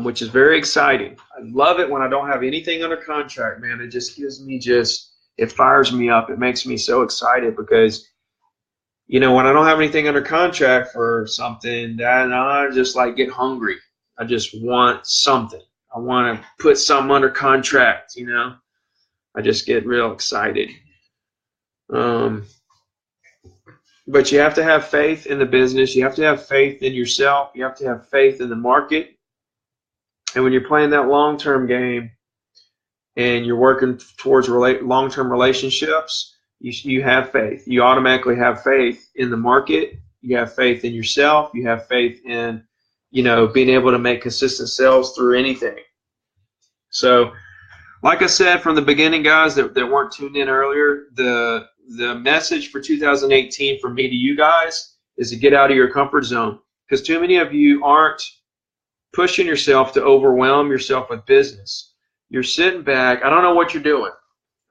which is very exciting. I love it when I don't have anything under contract, man. It just gives me it fires me up. It makes me so excited because, you know, when I don't have anything under contract for something, then I just like get hungry. I just want something. I want to put something under contract, you know. I just get real excited. But you have to have faith in the business. You have to have faith in yourself. You have to have faith in the market. And when you're playing that long-term game and you're working towards long-term relationships, you have faith. You automatically have faith in the market. You have faith in yourself. You have faith in, you know, being able to make consistent sales through anything. So, like I said from the beginning, guys, that weren't tuned in earlier, the message for 2018 from me to you guys is to get out of your comfort zone, because too many of you aren't pushing yourself to overwhelm yourself with business. You're sitting back. I don't know what you're doing.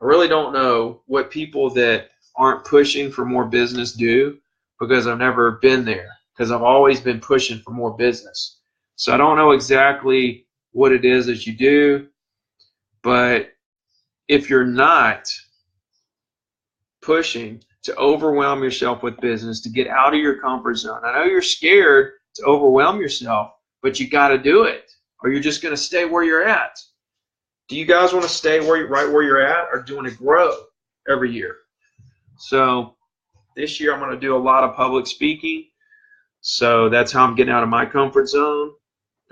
I really don't know what people that aren't pushing for more business do, because I've never been there, because I've always been pushing for more business. So I don't know exactly what it is that you do. But if you're not pushing to overwhelm yourself with business, to get out of your comfort zone, I know you're scared to overwhelm yourself, but you got to do it, or you're just going to stay where you're at. Do you guys want to stay right where you're at, or do you want to grow every year? So this year I'm going to do a lot of public speaking. So that's how I'm getting out of my comfort zone.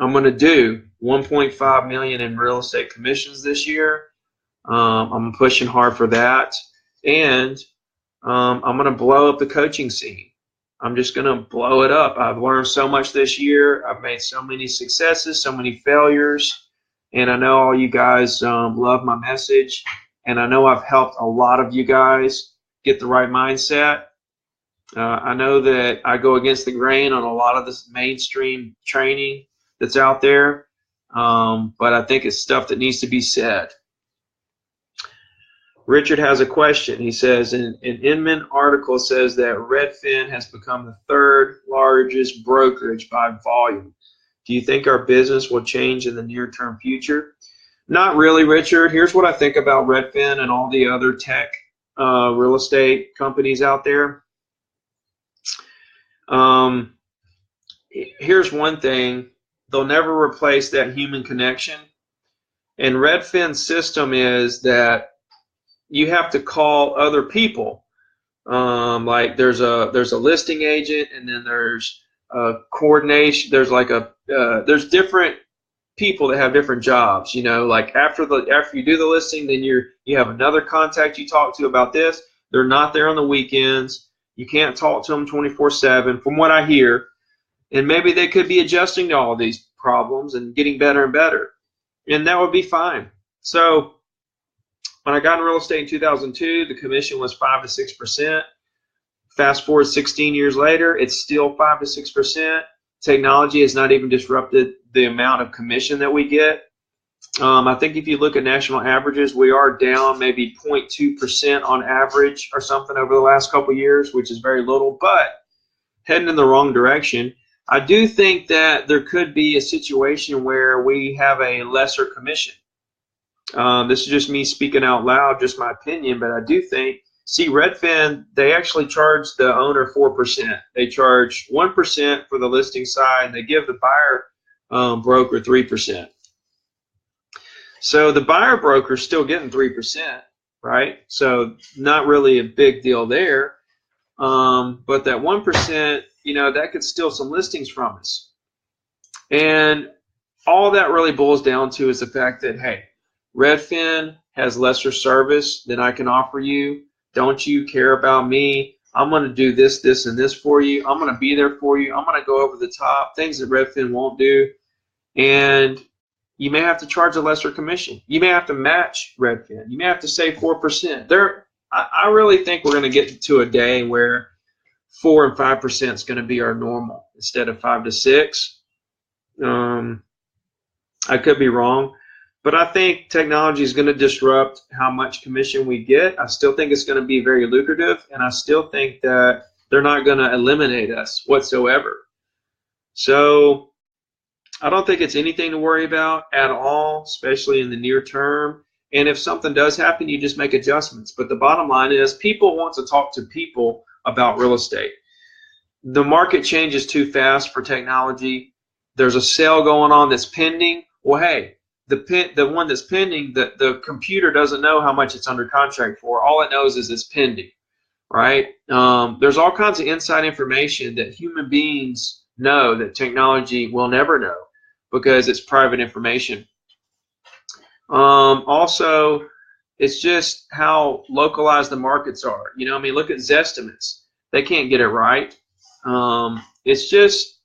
I'm going to do 1.5 million in real estate commissions this year. I'm pushing hard for that. And I'm going to blow up the coaching scene. I'm just going to blow it up. I've learned so much this year. I've made so many successes, so many failures. And I know all you guys love my message. And I know I've helped a lot of you guys get the right mindset. I know that I go against the grain on a lot of this mainstream training that's out there. But I think it's stuff that needs to be said. Richard has a question. He says, an Inman article says that Redfin has become the third largest brokerage by volume. Do you think our business will change in the near-term future? Not really, Richard. Here's what I think about Redfin and all the other tech real estate companies out there. Here's one thing. They'll never replace that human connection. And Redfin's system is that you have to call other people. Like there's a listing agent, and then there's a coordination. There's like there's different people that have different jobs. You know, like after you do the listing, then you have another contact you talk to about this. They're not there on the weekends. You can't talk to them 24/7, from what I hear. And maybe they could be adjusting to all these problems and getting better and better, and that would be fine. So when I got in real estate in 2002, the commission was 5 to 6%. Fast forward 16 years later, it's still 5 to 6%. Technology has not even disrupted the amount of commission that we get. I think if you look at national averages, we are down maybe 0.2% on average or something over the last couple of years, which is very little, but heading in the wrong direction. I do think that there could be a situation where we have a lesser commission. This is just me speaking out loud, just my opinion, but I do think, see, Redfin, they actually charge the owner 4%. They charge 1% for the listing side, and they give the buyer broker 3%. So the buyer broker is still getting 3%, right? So not really a big deal there. But that 1%, that could steal some listings from us. And all that really boils down to is the fact that, hey, Redfin has lesser service than I can offer you. Don't you care about me? I'm going to do this, this, and this for you. I'm going to be there for you. I'm going to go over the top, things that Redfin won't do. And you may have to charge a lesser commission. You may have to match Redfin. You may have to say 4%. I really think we're going to get to a day where 4 and 5% is going to be our normal instead of 5 to 6. I could be wrong. But I think technology is going to disrupt how much commission we get. I still think it's going to be very lucrative, and I still think that they're not going to eliminate us whatsoever. So I don't think it's anything to worry about at all, especially in the near term. And if something does happen, you just make adjustments. But the bottom line is people want to talk to people about real estate. The market changes too fast for technology. There's a sale going on that's pending. Well, hey, the one that's pending, the computer doesn't know how much it's under contract for. All it knows is it's pending, right? There's all kinds of inside information that human beings know that technology will never know because it's private information. Also, it's just how localized the markets are. Look at Zestimates. They can't get it right. It's just,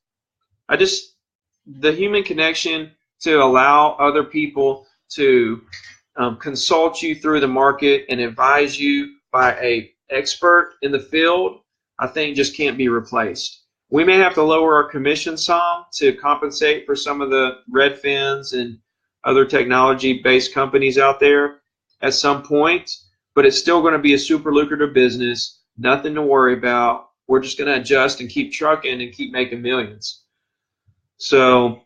the human connection to allow other people to consult you through the market and advise you by an expert in the field, I think just can't be replaced. We may have to lower our commission some to compensate for some of the Redfins and other technology-based companies out there at some point, but it's still going to be a super lucrative business, nothing to worry about. We're just going to adjust and keep trucking and keep making millions. So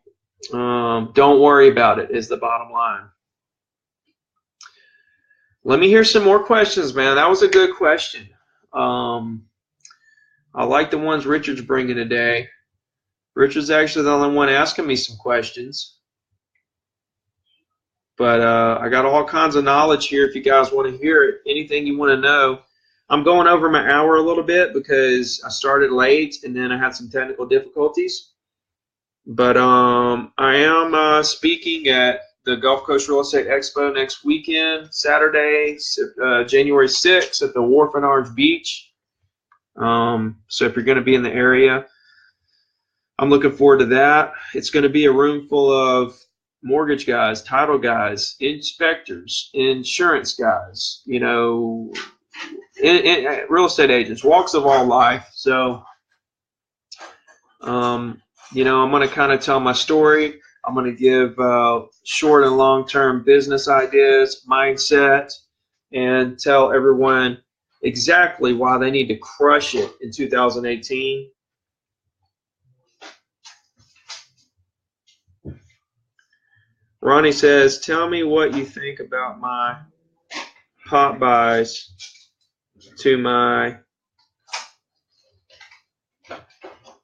don't worry about it is the bottom line. Let me hear some more questions, man. That was a good question. I like the ones Richard's bringing today. Richard's actually the only one asking me some questions. But I got all kinds of knowledge here if you guys want to hear it. Anything you want to know. I'm going over my hour a little bit because I started late and then I had some technical difficulties. But I am speaking at the Gulf Coast Real Estate Expo next weekend, Saturday, January 6th at the Wharf in Orange Beach. So if you're going to be in the area, I'm looking forward to that. It's going to be a room full of mortgage guys, title guys, inspectors, insurance guys, you know, real estate agents, walks of all life. So, you know, I'm going to kind of tell my story. I'm going to give short and long-term business ideas, mindset, and tell everyone exactly why they need to crush it in 2018. Ronnie says, tell me what you think about my pop buys to my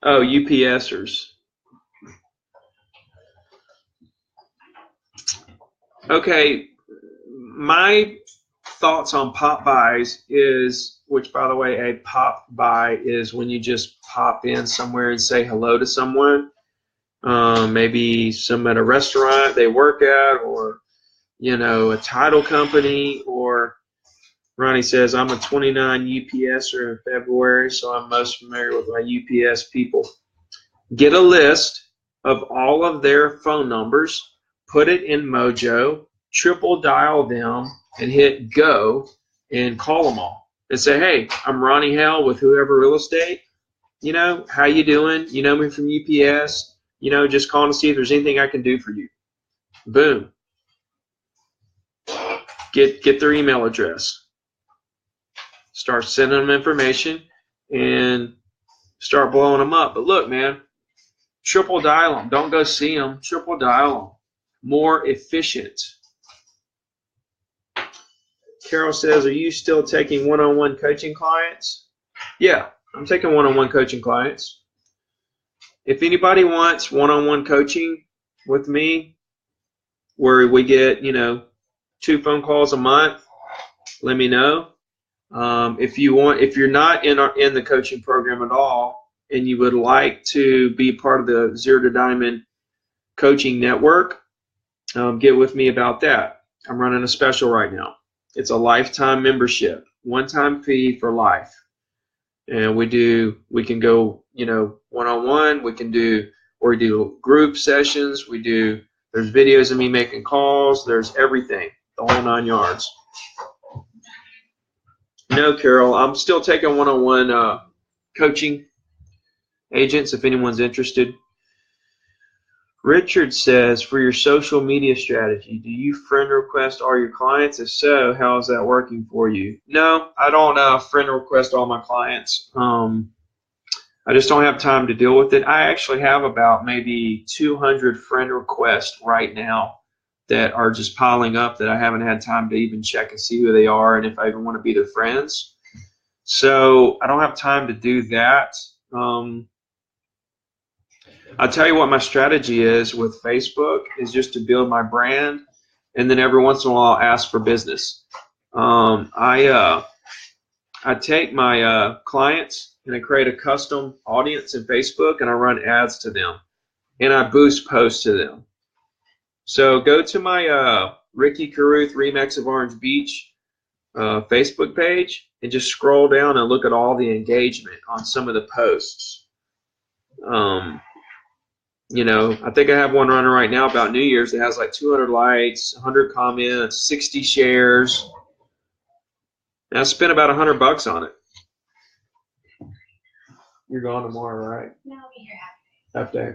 UPSers. Okay, my thoughts on pop buys is, which by the way, a pop buy is when you just pop in somewhere and say hello to someone. Maybe some at a restaurant they work at, or, you know, a title company, or Ronnie says, I'm a 29 UPSer in February, so I'm most familiar with my UPS people. Get a list of all of their phone numbers, put it in Mojo, triple dial them, and hit go and call them all. And say, hey, I'm Ronnie Hale with Whoever Real Estate. You know, how you doing? You know me from UPS. You know, just calling to see if there's anything I can do for you. Boom. Get their email address. Start sending them information and start blowing them up. But look, man, triple dial them. Don't go see them. Triple dial them. More efficient. Carol says, are you still taking one-on-one coaching clients? Yeah, I'm taking one-on-one coaching clients. If anybody wants one-on-one coaching with me, where we get, you know, 2 phone calls a month, let me know. If you're not in the coaching program at all, and you would like to be part of the Zero to Diamond coaching network, get with me about that. I'm running a special right now. It's a lifetime membership, one-time fee for life. And we can go, you know, one-on-one. We do group sessions. There's videos of me making calls. There's everything, the whole 9 yards. No, Carol, I'm still taking one-on-one coaching agents if anyone's interested. Richard says, for your social media strategy, do you friend request all your clients? If so, how is that working for you? No, I don't friend request all my clients. I just don't have time to deal with it. I actually have about maybe 200 friend requests right now that are just piling up that I haven't had time to even check and see who they are and if I even want to be their friends. So I don't have time to do that. I'll tell you what my strategy is with Facebook is just to build my brand, and then every once in a while I'll ask for business. I take my clients and I create a custom audience in Facebook and I run ads to them and I boost posts to them. So go to my Ricky Carruth Remix of Orange Beach Facebook page and just scroll down and look at all the engagement on some of the posts. You know, I think I have one running right now about New Year's that has like 200 likes, 100 comments, 60 shares. And I spent about $100 on it. You're gone tomorrow, right? No, I'll be here half day.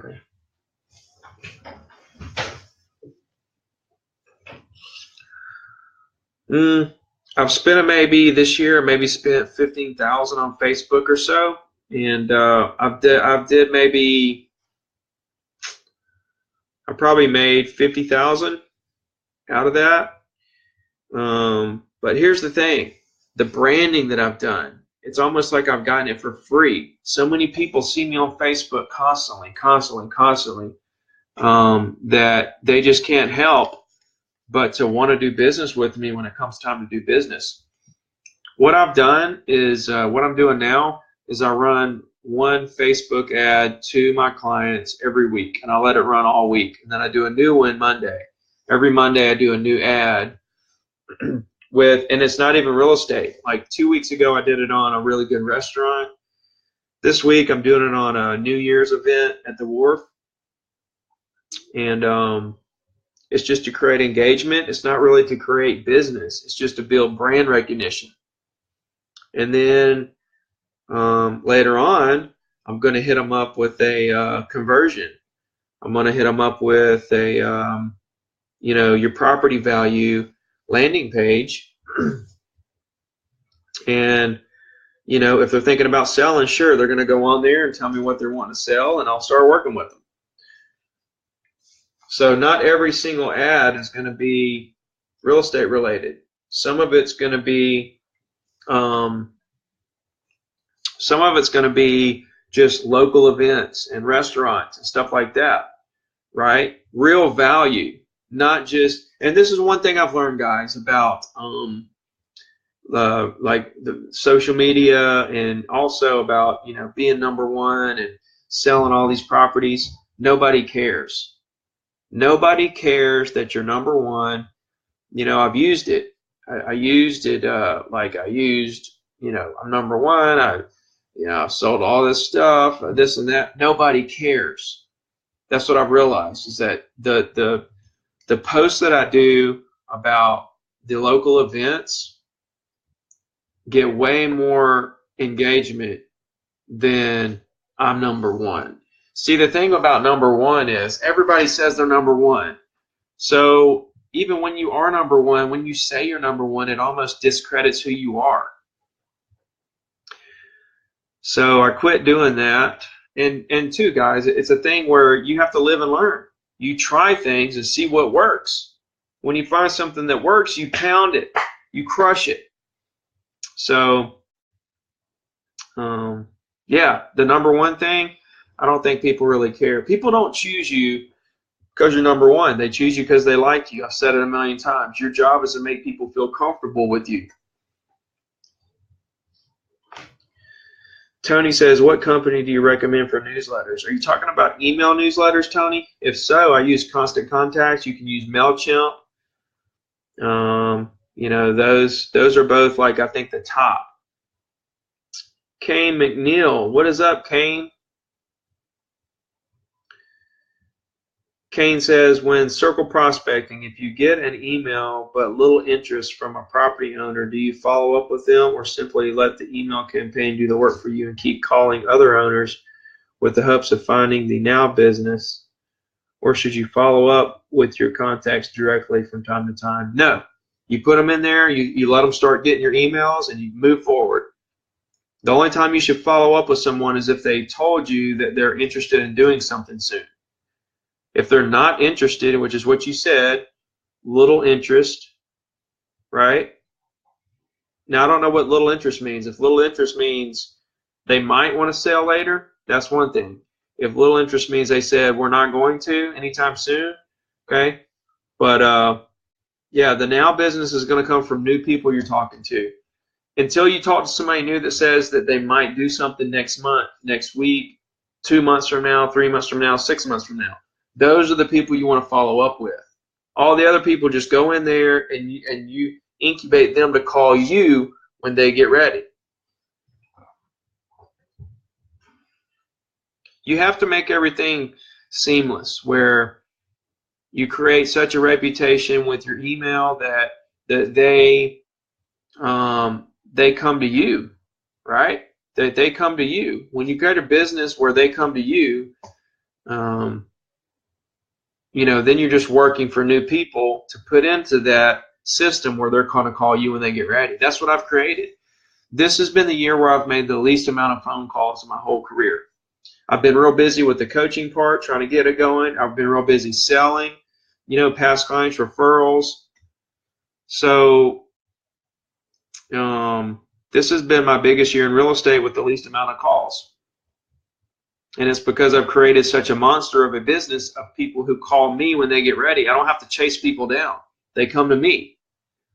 Okay. I've spent maybe this year, maybe spent $15,000 on Facebook or so, and I probably made $50,000 out of that. But here's the thing: the branding that I've done. It's almost like I've gotten it for free. So many people see me on Facebook constantly, that they just can't help but to want to do business with me when it comes time to do business. What I've done is, what I'm doing now is I run one Facebook ad to my clients every week, and I let it run all week. And then I do a new one Monday. Every Monday I do a new ad with, and it's not even real estate. Like 2 weeks ago, I did it on a really good restaurant. This week I'm doing it on a New Year's event at the Wharf. And it's just to create engagement. It's not really to create business. It's just to build brand recognition. And then later on, I'm going to hit them up with a conversion. I'm going to hit them up with a, your property value landing page. And, if they're thinking about selling, sure, they're going to go on there and tell me what they're wanting to sell, and I'll start working with them. So not every single ad is going to be real estate related. Some of it's going to be just local events and restaurants and stuff like that, right? Real value, not just. And this is one thing I've learned, guys, about like the social media, and also about being number one and selling all these properties. Nobody cares. Nobody cares that you're number one. I've used it. I used it I'm number one. I've sold all this stuff, this and that. Nobody cares. That's what I've realized, is that the posts that I do about the local events get way more engagement than I'm number one. See, the thing about number one is everybody says they're number one. So even when you are number one, when you say you're number one, it almost discredits who you are. So I quit doing that. And too, guys, it's a thing where you have to live and learn. You try things and see what works. When you find something that works, you pound it, you crush it. So, yeah, the number one thing, I don't think people really care. People don't choose you because you're number one. They choose you because they like you. I've said it a million times. Your job is to make people feel comfortable with you. Tony says, what company do you recommend for newsletters? Are you talking about email newsletters, Tony? If so, I use Constant Contacts. You can use MailChimp. Those are both, like, I think the top. Kane McNeil. What is up, Kane? Kane says, when circle prospecting, if you get an email but little interest from a property owner, do you follow up with them, or simply let the email campaign do the work for you and keep calling other owners with the hopes of finding the now business? Or should you follow up with your contacts directly from time to time? No. You put them in there, you let them start getting your emails, and you move forward. The only time you should follow up with someone is if they told you that they're interested in doing something soon. If they're not interested, which is what you said, little interest, right? Now, I don't know what little interest means. If little interest means they might want to sell later, that's one thing. If little interest means they said we're not going to anytime soon, okay? But yeah, the now business is going to come from new people you're talking to. Until you talk to somebody new that says that they might do something next month, next week, 2 months from now, 3 months from now, 6 months from now. Those are the people you want to follow up with. All the other people, just go in there and you incubate them to call you when they get ready. You have to make everything seamless, where you create such a reputation with your email that they come to you, right? That they come to you. When you create a business where they come to you, then you're just working for new people to put into that system where they're going to call you when they get ready. That's what I've created. This has been the year where I've made the least amount of phone calls in my whole career. I've been real busy with the coaching part, trying to get it going. I've been real busy selling, past clients, referrals. So this has been my biggest year in real estate with the least amount of calls. And it's because I've created such a monster of a business of people who call me when they get ready. I don't have to chase people down. They come to me.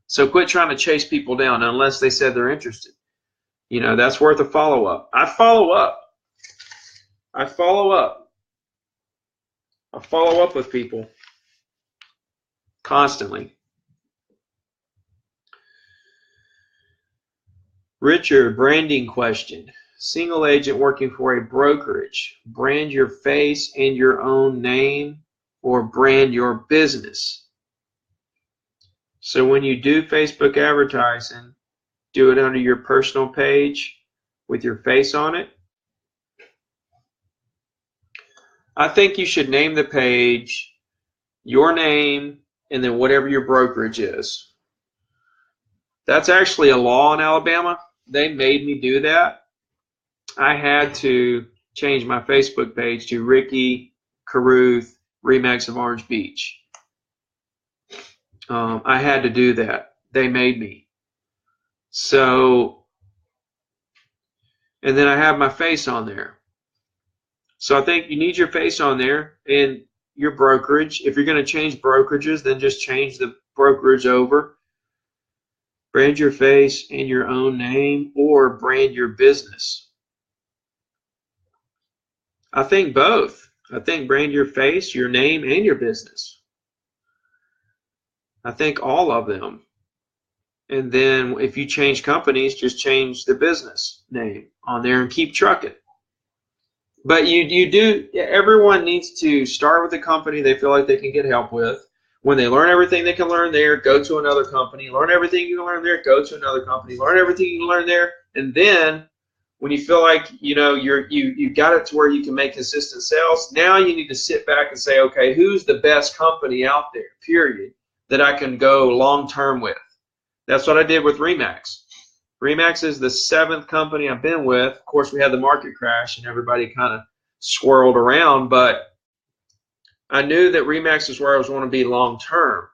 So quit trying to chase people down unless they said they're interested. You know, that's worth a follow-up. I follow up. I follow up. I follow up with people constantly. Richard, branding question. Single agent working for a brokerage. Brand your face and your own name or brand your business. So when you do Facebook advertising, do it under your personal page with your face on it. I think you should name the page your name and then whatever your brokerage is. That's actually a law in Alabama. They made me do that. I had to change my Facebook page to Ricky Carruth, Remax of Orange Beach. I had to do that. They made me. So, and then I have my face on there. So I think you need your face on there and your brokerage. If you're going to change brokerages, then just change the brokerage over. Brand your face and your own name or brand your business. I think both. I think brand your face, your name, and your business. I think all of them. And then if you change companies, just change the business name on there and keep trucking. But everyone needs to start with a company they feel like they can get help with. When they learn everything they can learn there, go to another company. Learn everything you can learn there, go to another company. Learn everything you can learn there. And then when you feel like you got it to where you can make consistent sales, now you need to sit back and say, okay, who's the best company out there, period, that I can go long-term with? That's what I did with Remax. Remax is the 7th company I've been with. Of course, we had the market crash and everybody kind of swirled around, but I knew that Remax is where I was want to be long-term.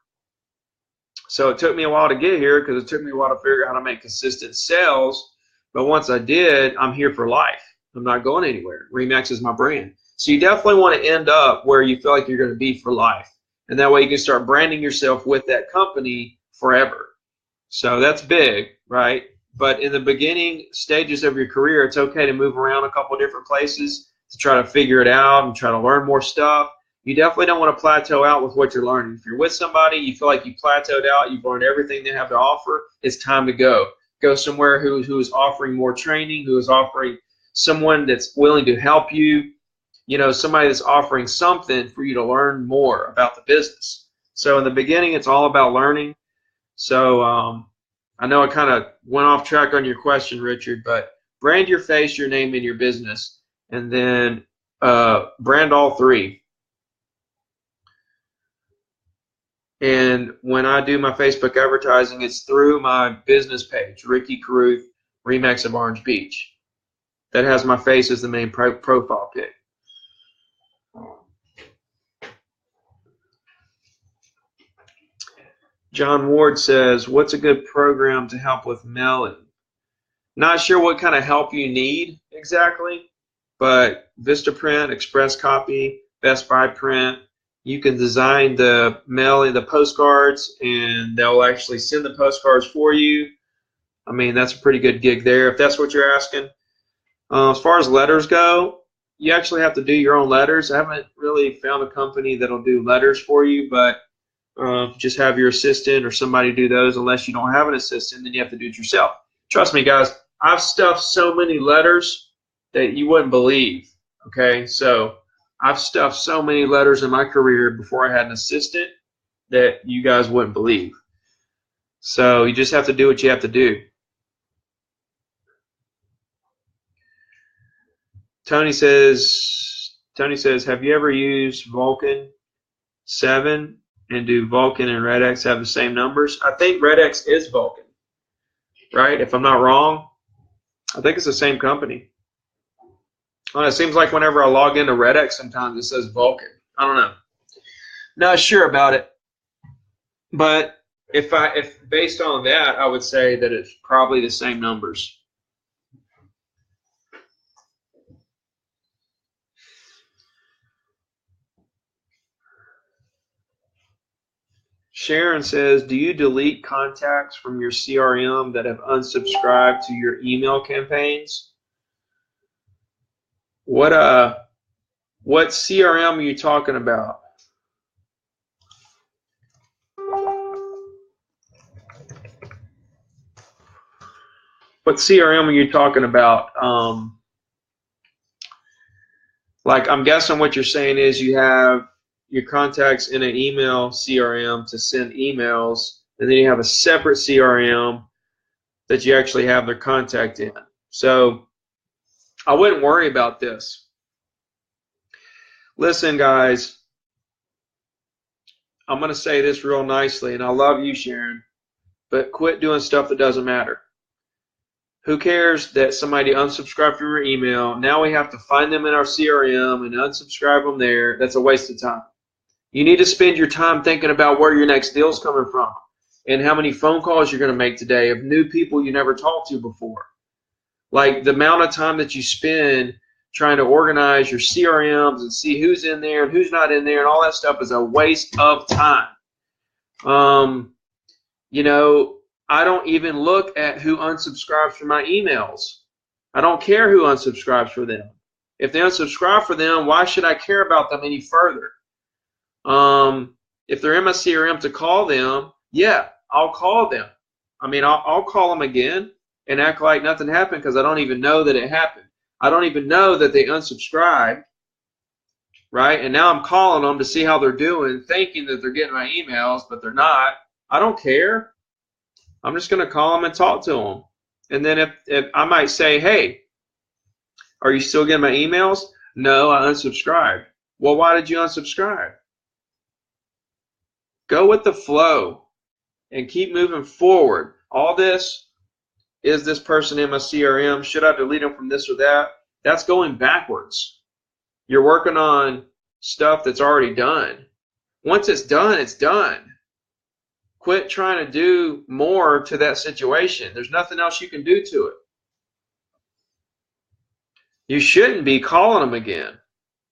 So it took me a while to get here because it took me a while to figure out how to make consistent sales. But once I did, I'm here for life. I'm not going anywhere. Remax is my brand. So you definitely want to end up where you feel like you're going to be for life. And that way you can start branding yourself with that company forever. So that's big, right? But in the beginning stages of your career, it's okay to move around a couple of different places to try to figure it out and try to learn more stuff. You definitely don't want to plateau out with what you're learning. If you're with somebody, you feel like you plateaued out, you've learned everything they have to offer, it's time to go. Go somewhere who is offering more training, who is offering someone that's willing to help you, somebody that's offering something for you to learn more about the business. So in the beginning, it's all about learning. So I know I kind of went off track on your question, Richard, but brand your face, your name, and your business, and then brand all three. And when I do my Facebook advertising, it's through my business page, Ricky Carruth, Remax of Orange Beach. That has my face as the main profile pic. John Ward says, what's a good program to help with mailing? Not sure what kind of help you need exactly, but Vistaprint, Express Copy, Best Buy Print, you can design the mailing, the postcards, and they'll actually send the postcards for you. I mean, that's a pretty good gig there if that's what you're asking. As far as letters go, you actually have to do your own letters. I haven't really found a company that'll do letters for you, but just have your assistant or somebody do those. Unless you don't have an assistant, then you have to do it yourself. Trust me, guys, I've stuffed so many letters that you wouldn't believe. Okay, so I've stuffed so many letters in my career before I had an assistant that you guys wouldn't believe. So you just have to do what you have to do. Tony says, have you ever used Vulcan 7 and do Vulcan and RedX have the same numbers? I think RedX is Vulcan, right? If I'm not wrong, I think it's the same company. Well, it seems like whenever I log into RedX, sometimes it says Vulcan. I don't know. Not sure about it. But if based on that, I would say that it's probably the same numbers. Sharon says, do you delete contacts from your CRM that have unsubscribed to your email campaigns? What CRM are you talking about? What CRM are you talking about? Like, I'm guessing what you're saying is you have your contacts in an email CRM to send emails, and then you have a separate CRM that you actually have their contact in. So I wouldn't worry about this. Listen, guys, I'm going to say this real nicely, and I love you, Sharon, but quit doing stuff that doesn't matter. Who cares that somebody unsubscribed from your email? Now we have to find them in our CRM and unsubscribe them there. That's a waste of time. You need to spend your time thinking about where your next deal's coming from and how many phone calls you're going to make today of new people you never talked to before. Like, the amount of time that you spend trying to organize your CRMs and see who's in there and who's not in there and all that stuff is a waste of time. You know, I don't even look at who unsubscribes from my emails. I don't care who unsubscribes for them. If they unsubscribe for them, why should I care about them any further? If they're in my CRM to call them, yeah, I'll call them. I mean, I'll call them again and act like nothing happened because I don't even know that it happened. I don't even know that they unsubscribed, right? And now I'm calling them to see how they're doing, thinking that they're getting my emails, but they're not. I don't care. I'm just going to call them and talk to them. And then if I might say, hey, are you still getting my emails? No, I unsubscribed. Well, why did you unsubscribe? Go with the flow and keep moving forward. All this is this person in my CRM. Should I delete them from this or that? That's going backwards. You're working on stuff that's already done. Once it's done, it's done. Quit trying to do more to that situation. There's nothing else you can do to it. You shouldn't be calling them again.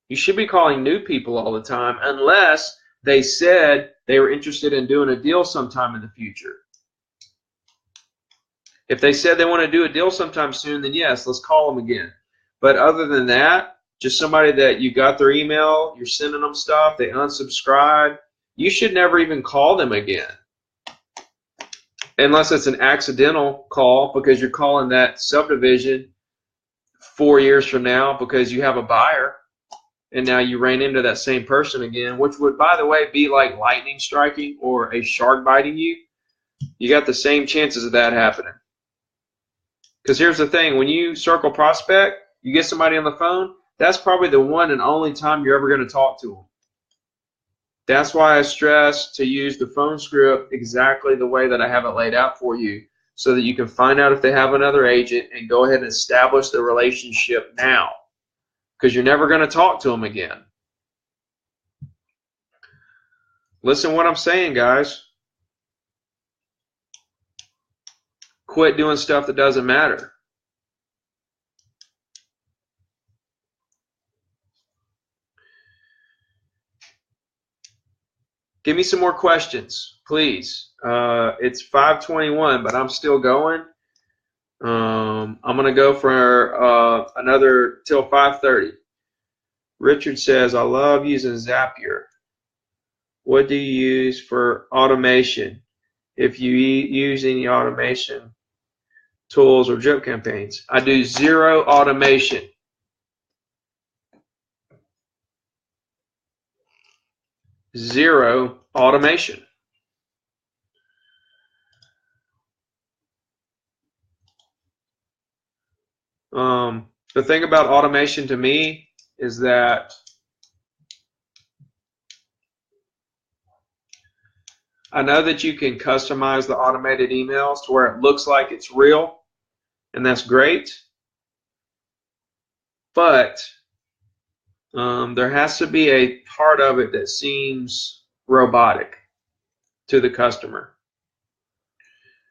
You should be calling new people all the time unless they said they were interested in doing a deal sometime in the future. If they said they want to do a deal sometime soon, then yes, let's call them again. But other than that, just somebody that you got their email, you're sending them stuff, they unsubscribe, you should never even call them again. Unless it's an accidental call because you're calling that subdivision 4 years from now because you have a buyer and now you ran into that same person again, which would, by the way, be like lightning striking or a shark biting you. You got the same chances of that happening. Because here's the thing, when you circle prospect, you get somebody on the phone, that's probably the one and only time you're ever going to talk to them. That's why I stress to use the phone script exactly the way that I have it laid out for you so that you can find out if they have another agent and go ahead and establish the relationship now because you're never going to talk to them again. Listen to what I'm saying, guys. Quit doing stuff that doesn't matter. Give me some more questions, please. It's 5:21, but I'm still going. I'm going to go for another till 5:30. Richard says, I love using Zapier. What do you use for automation? If you use any automation tools or drip campaigns. I do zero automation. Zero automation. The thing about automation to me is that I know that you can customize the automated emails to where it looks like it's real, and that's great. But there has to be a part of it that seems robotic to the customer.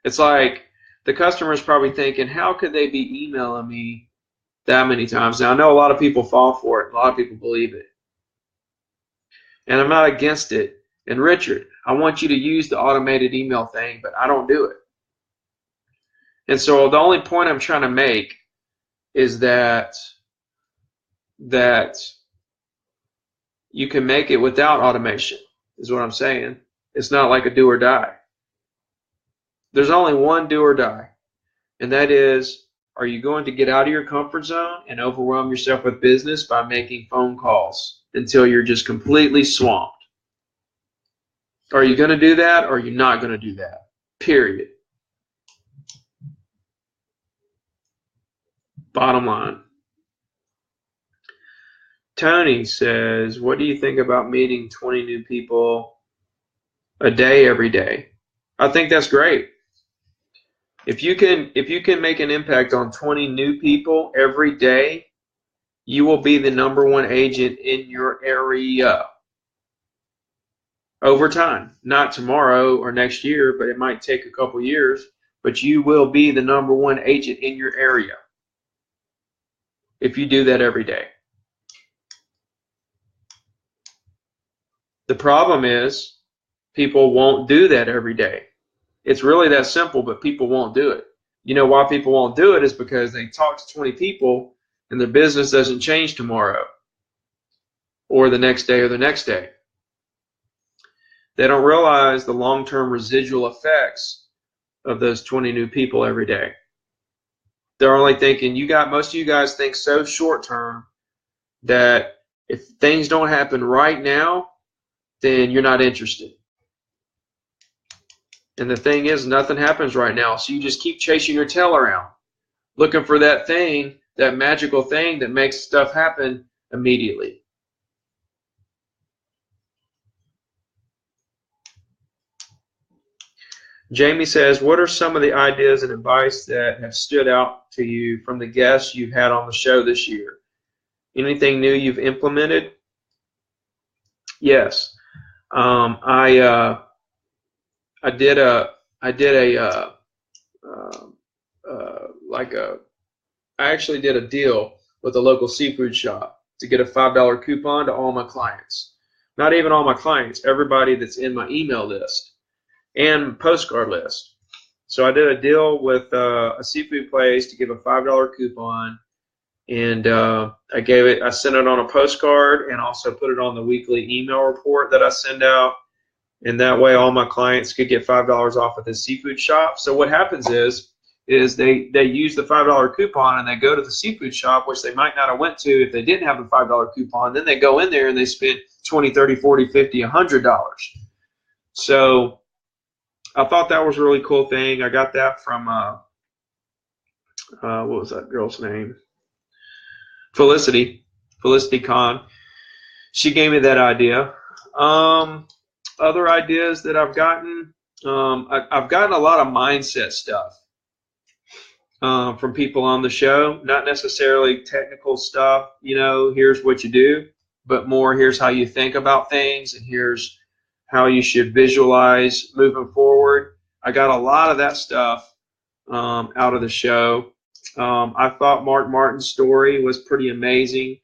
It's like the customer is probably thinking, how could they be emailing me that many times? Now, I know a lot of people fall for it. A lot of people believe it. And I'm not against it. And Richard, I want you to use the automated email thing, but I don't do it. And so the only point I'm trying to make is that you can make it without automation, is what I'm saying. It's not like a do or die. There's only one do or die, and that is, are you going to get out of your comfort zone and overwhelm yourself with business by making phone calls until you're just completely swamped? Are you going to do that, or are you not going to do that? Period. Bottom line. Tony says, what do you think about meeting 20 new people a day every day? I think that's great. If you can make an impact on 20 new people every day, you will be the #1 agent in your area over time. Not tomorrow or next year, but it might take a couple years, but you will be the #1 agent in your area if you do that every day. The problem is people won't do that every day. It's really that simple, but people won't do it. You know why people won't do it is because they talk to 20 people and their business doesn't change tomorrow or the next day or the next day. They don't realize the long-term residual effects of those 20 new people every day. They're only thinking, most of you guys think so short-term that if things don't happen right now, then you're not interested. And the thing is, nothing happens right now, so you just keep chasing your tail around, looking for that thing, that magical thing that makes stuff happen immediately. Jamie says, what are some of the ideas and advice that have stood out to you from the guests you've had on the show this year? Anything new you've implemented? Yes. I actually did a deal with a local seafood shop to get a $5 coupon to all my clients. Not even all my clients, everybody that's in my email list and postcard list. So I did a deal with a seafood place to give a $5 coupon, and I sent it on a postcard and also put it on the weekly email report that I send out. And that way all my clients could get $5 off at the seafood shop. So what happens is they use the $5 coupon and they go to the seafood shop, which they might not have went to if they didn't have a $5 coupon. Then they go in there and they spend $20, $30, $40, $50, $100. So I thought that was a really cool thing. I got that from, what was that girl's name? Felicity Kahn. She gave me that idea. Other ideas that I've gotten, I've gotten a lot of mindset stuff from people on the show, not necessarily technical stuff, here's what you do, but more here's how you think about things and here's how you should visualize moving forward. I got a lot of that stuff out of the show. I thought Mark Martin's story was pretty amazing.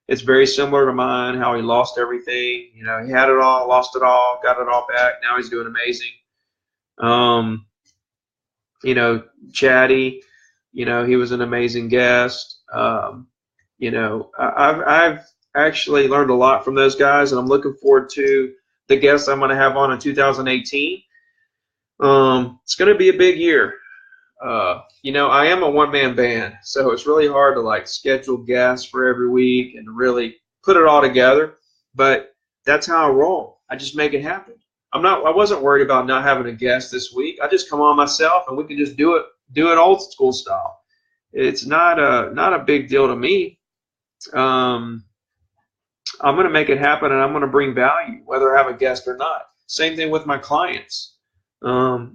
It's very similar to mine, how he lost everything. He had it all, lost it all, got it all back. Now he's doing amazing. Chatty, he was an amazing guest. I've actually learned a lot from those guys, and I'm looking forward to the guests I'm going to have on in 2018. It's going to be a big year. I am a one-man band, so it's really hard to schedule guests for every week and really put it all together. But that's how I roll. I just make it happen. I wasn't worried about not having a guest this week. I just come on myself and we can just do it old school style. It's not a big deal to me. I'm going to make it happen and I'm going to bring value, whether I have a guest or not. Same thing with my clients. I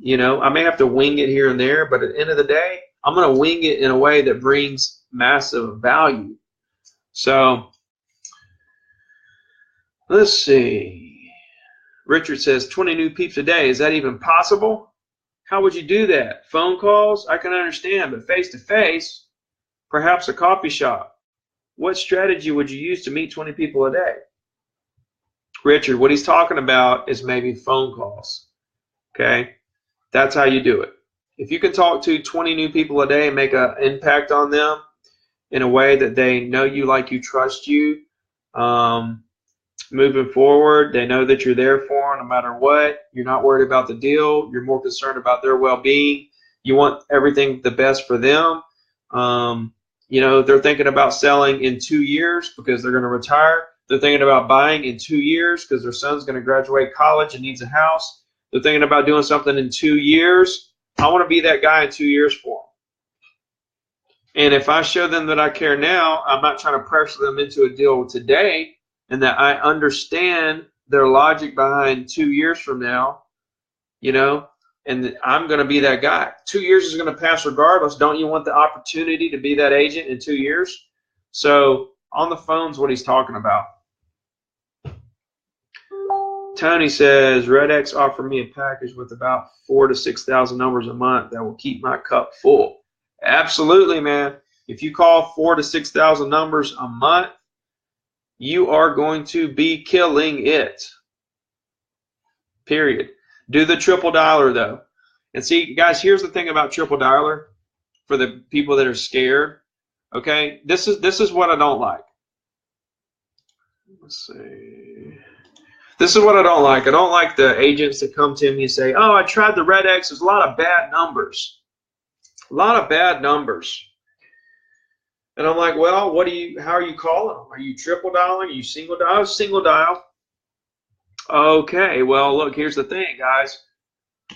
may have to wing it here and there, but at the end of the day, I'm going to wing it in a way that brings massive value. So let's see. Richard says 20 new peeps a day. Is that even possible? How would you do that? Phone calls? I can understand, but face-to-face, perhaps a coffee shop. What strategy would you use to meet 20 people a day? Richard, what he's talking about is maybe phone calls. Okay, that's how you do it. If you can talk to 20 new people a day and make an impact on them in a way that they know you, like you, trust you, moving forward, they know that you're there for them no matter what. You're not worried about the deal. You're more concerned about their well-being. You want everything the best for them. You know, they're thinking about selling in 2 years because they're going to retire. They're thinking about buying in 2 years because their son's going to graduate college and needs a house. They're thinking about doing something in 2 years. I want to be that guy in 2 years for them. And if I show them that I care now, I'm not trying to pressure them into a deal today, and that I understand their logic behind 2 years from now, you know, and I'm going to be that guy. 2 years is going to pass regardless. Don't you want the opportunity to be that agent in 2 years? So on the phone's what he's talking about. Tony says, RedX offered me a package with about 4,000 to 6,000 numbers a month that will keep my cup full. Absolutely, man. If you call 4,000 to 6,000 numbers a month, you are going to be killing it. Period. Do the triple dialer though. And see, guys, here's the thing about triple dialer for the people that are scared. Okay, this is what I don't like. Let's see. This is what I don't like. I don't like the agents that come to me and say, "Oh, I tried the RedX. There's a lot of bad numbers. A lot of bad numbers." And I'm like, "Well, how are you calling them? Are you triple dialing? Are you single dial? Single dial." Okay, well, look, here's the thing, guys.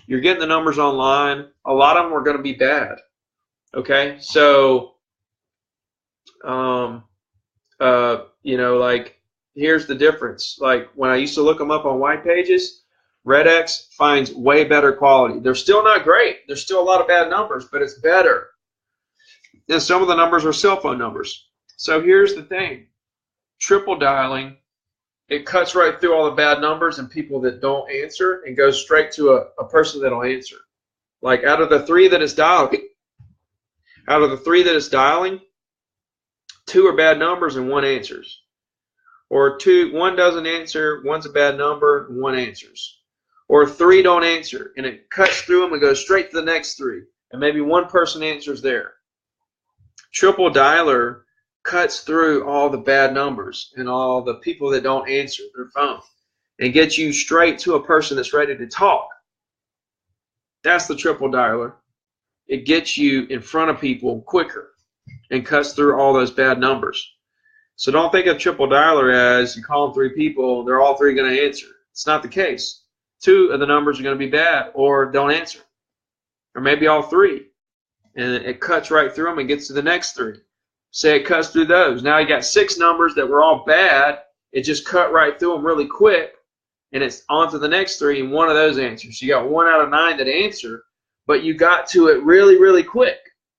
You're getting the numbers online. A lot of them are going to be bad. Okay, so, you know, like, here's the difference. Like, when I used to look them up on white pages, RedX finds way better quality. They're still not great. There's still a lot of bad numbers, but it's better. And some of the numbers are cell phone numbers. So here's the thing. Triple dialing, it cuts right through all the bad numbers and people that don't answer and goes straight to a person that'll answer. Like out of the three that it's dialing, 2 are bad numbers and 1 answers. Or 1 doesn't answer, 1's a bad number, and 1 answers. Or 3 don't answer, and it cuts through them and goes straight to the next 3. And maybe 1 person answers there. Triple dialer cuts through all the bad numbers and all the people that don't answer their phone and gets you straight to a person that's ready to talk. That's the triple dialer. It gets you in front of people quicker and cuts through all those bad numbers. So don't think of triple dialer as you call them 3 people, they're all 3 going to answer. It's not the case. 2 of the numbers are going to be bad or don't answer. Or maybe all 3. And it cuts right through them and gets to the next 3. Say it cuts through those. Now you got 6 numbers that were all bad. It just cut right through them really quick. And it's on to the next 3 and 1 of those answers. So you got 1 out of 9 that answer, but you got to it really, really quick.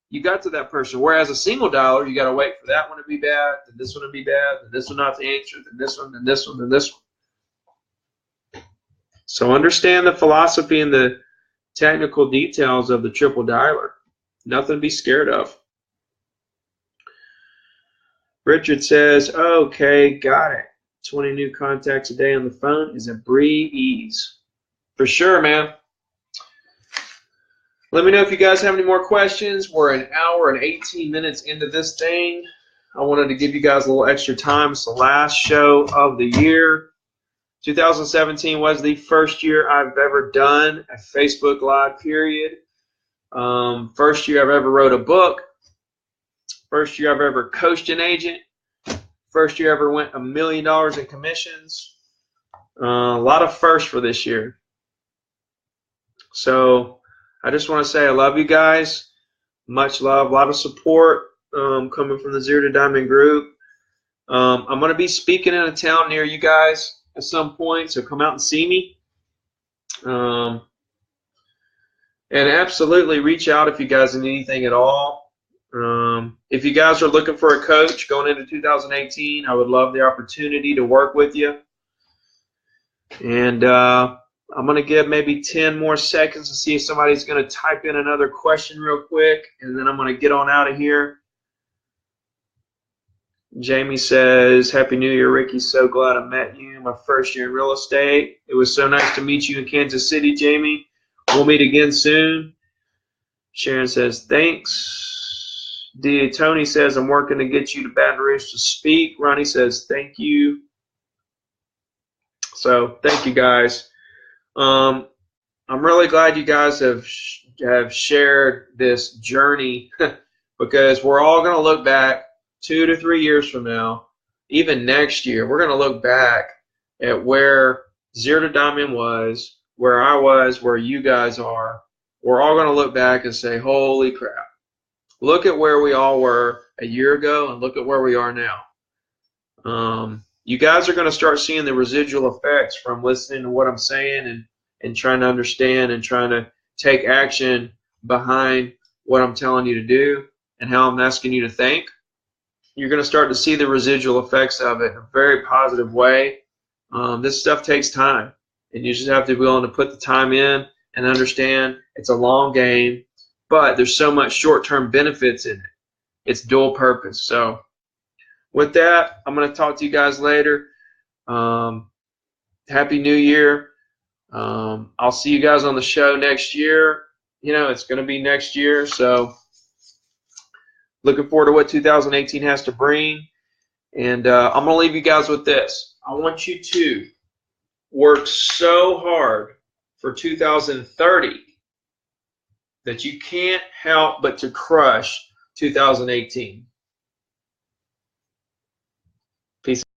You got to that person. Whereas a single dialer, you got to wait for that one to be bad, then this one to be bad, then this one not to answer, then this one, then this one, then this one. So understand the philosophy and the technical details of the triple dialer. Nothing to be scared of. Richard says, okay, got it. 20 new contacts a day on the phone is a breeze. For sure, man. Let me know if you guys have any more questions. We're an hour and 18 minutes into this thing. I wanted to give you guys a little extra time. It's the last show of the year. 2017 was the first year I've ever done a Facebook Live, period. First year I've ever wrote a book. First year I've ever coached an agent. First year I ever went $1 million in commissions. A lot of firsts for this year. So I just want to say I love you guys. Much love, a lot of support coming from the Zero to Diamond group. I'm going to be speaking in a town near you guys at some point, so come out and see me. And absolutely reach out if you guys need anything at all. If you guys are looking for a coach going into 2018, I would love the opportunity to work with you. And I'm going to give maybe 10 more seconds to see if somebody's going to type in another question real quick, and then I'm going to get on out of here. Jamie says, Happy New Year, Ricky. So glad I met you. My first year in real estate. It was so nice to meet you in Kansas City, Jamie. We'll meet again soon. Sharon says, thanks. Tony says, I'm working to get you to Baton Rouge to speak. Ronnie says, thank you. So thank you, guys. I'm really glad you guys have shared this journey because we're all going to look back 2 to 3 years from now, even next year. We're going to look back at where Zero to Diamond was, where I was, where you guys are. We're all going to look back and say, holy crap. Look at where we all were a year ago and look at where we are now. You guys are going to start seeing the residual effects from listening to what I'm saying and trying to understand and trying to take action behind what I'm telling you to do and how I'm asking you to think. You're going to start to see the residual effects of it in a very positive way. This stuff takes time, and you just have to be willing to put the time in and understand it's a long game, but there's so much short-term benefits in it. It's dual purpose. So with that, I'm going to talk to you guys later. Happy New Year. I'll see you guys on the show next year. You know, it's going to be next year, so looking forward to what 2018 has to bring. And I'm going to leave you guys with this. I want you to work so hard for 2030 that you can't help but to crush 2018. Peace.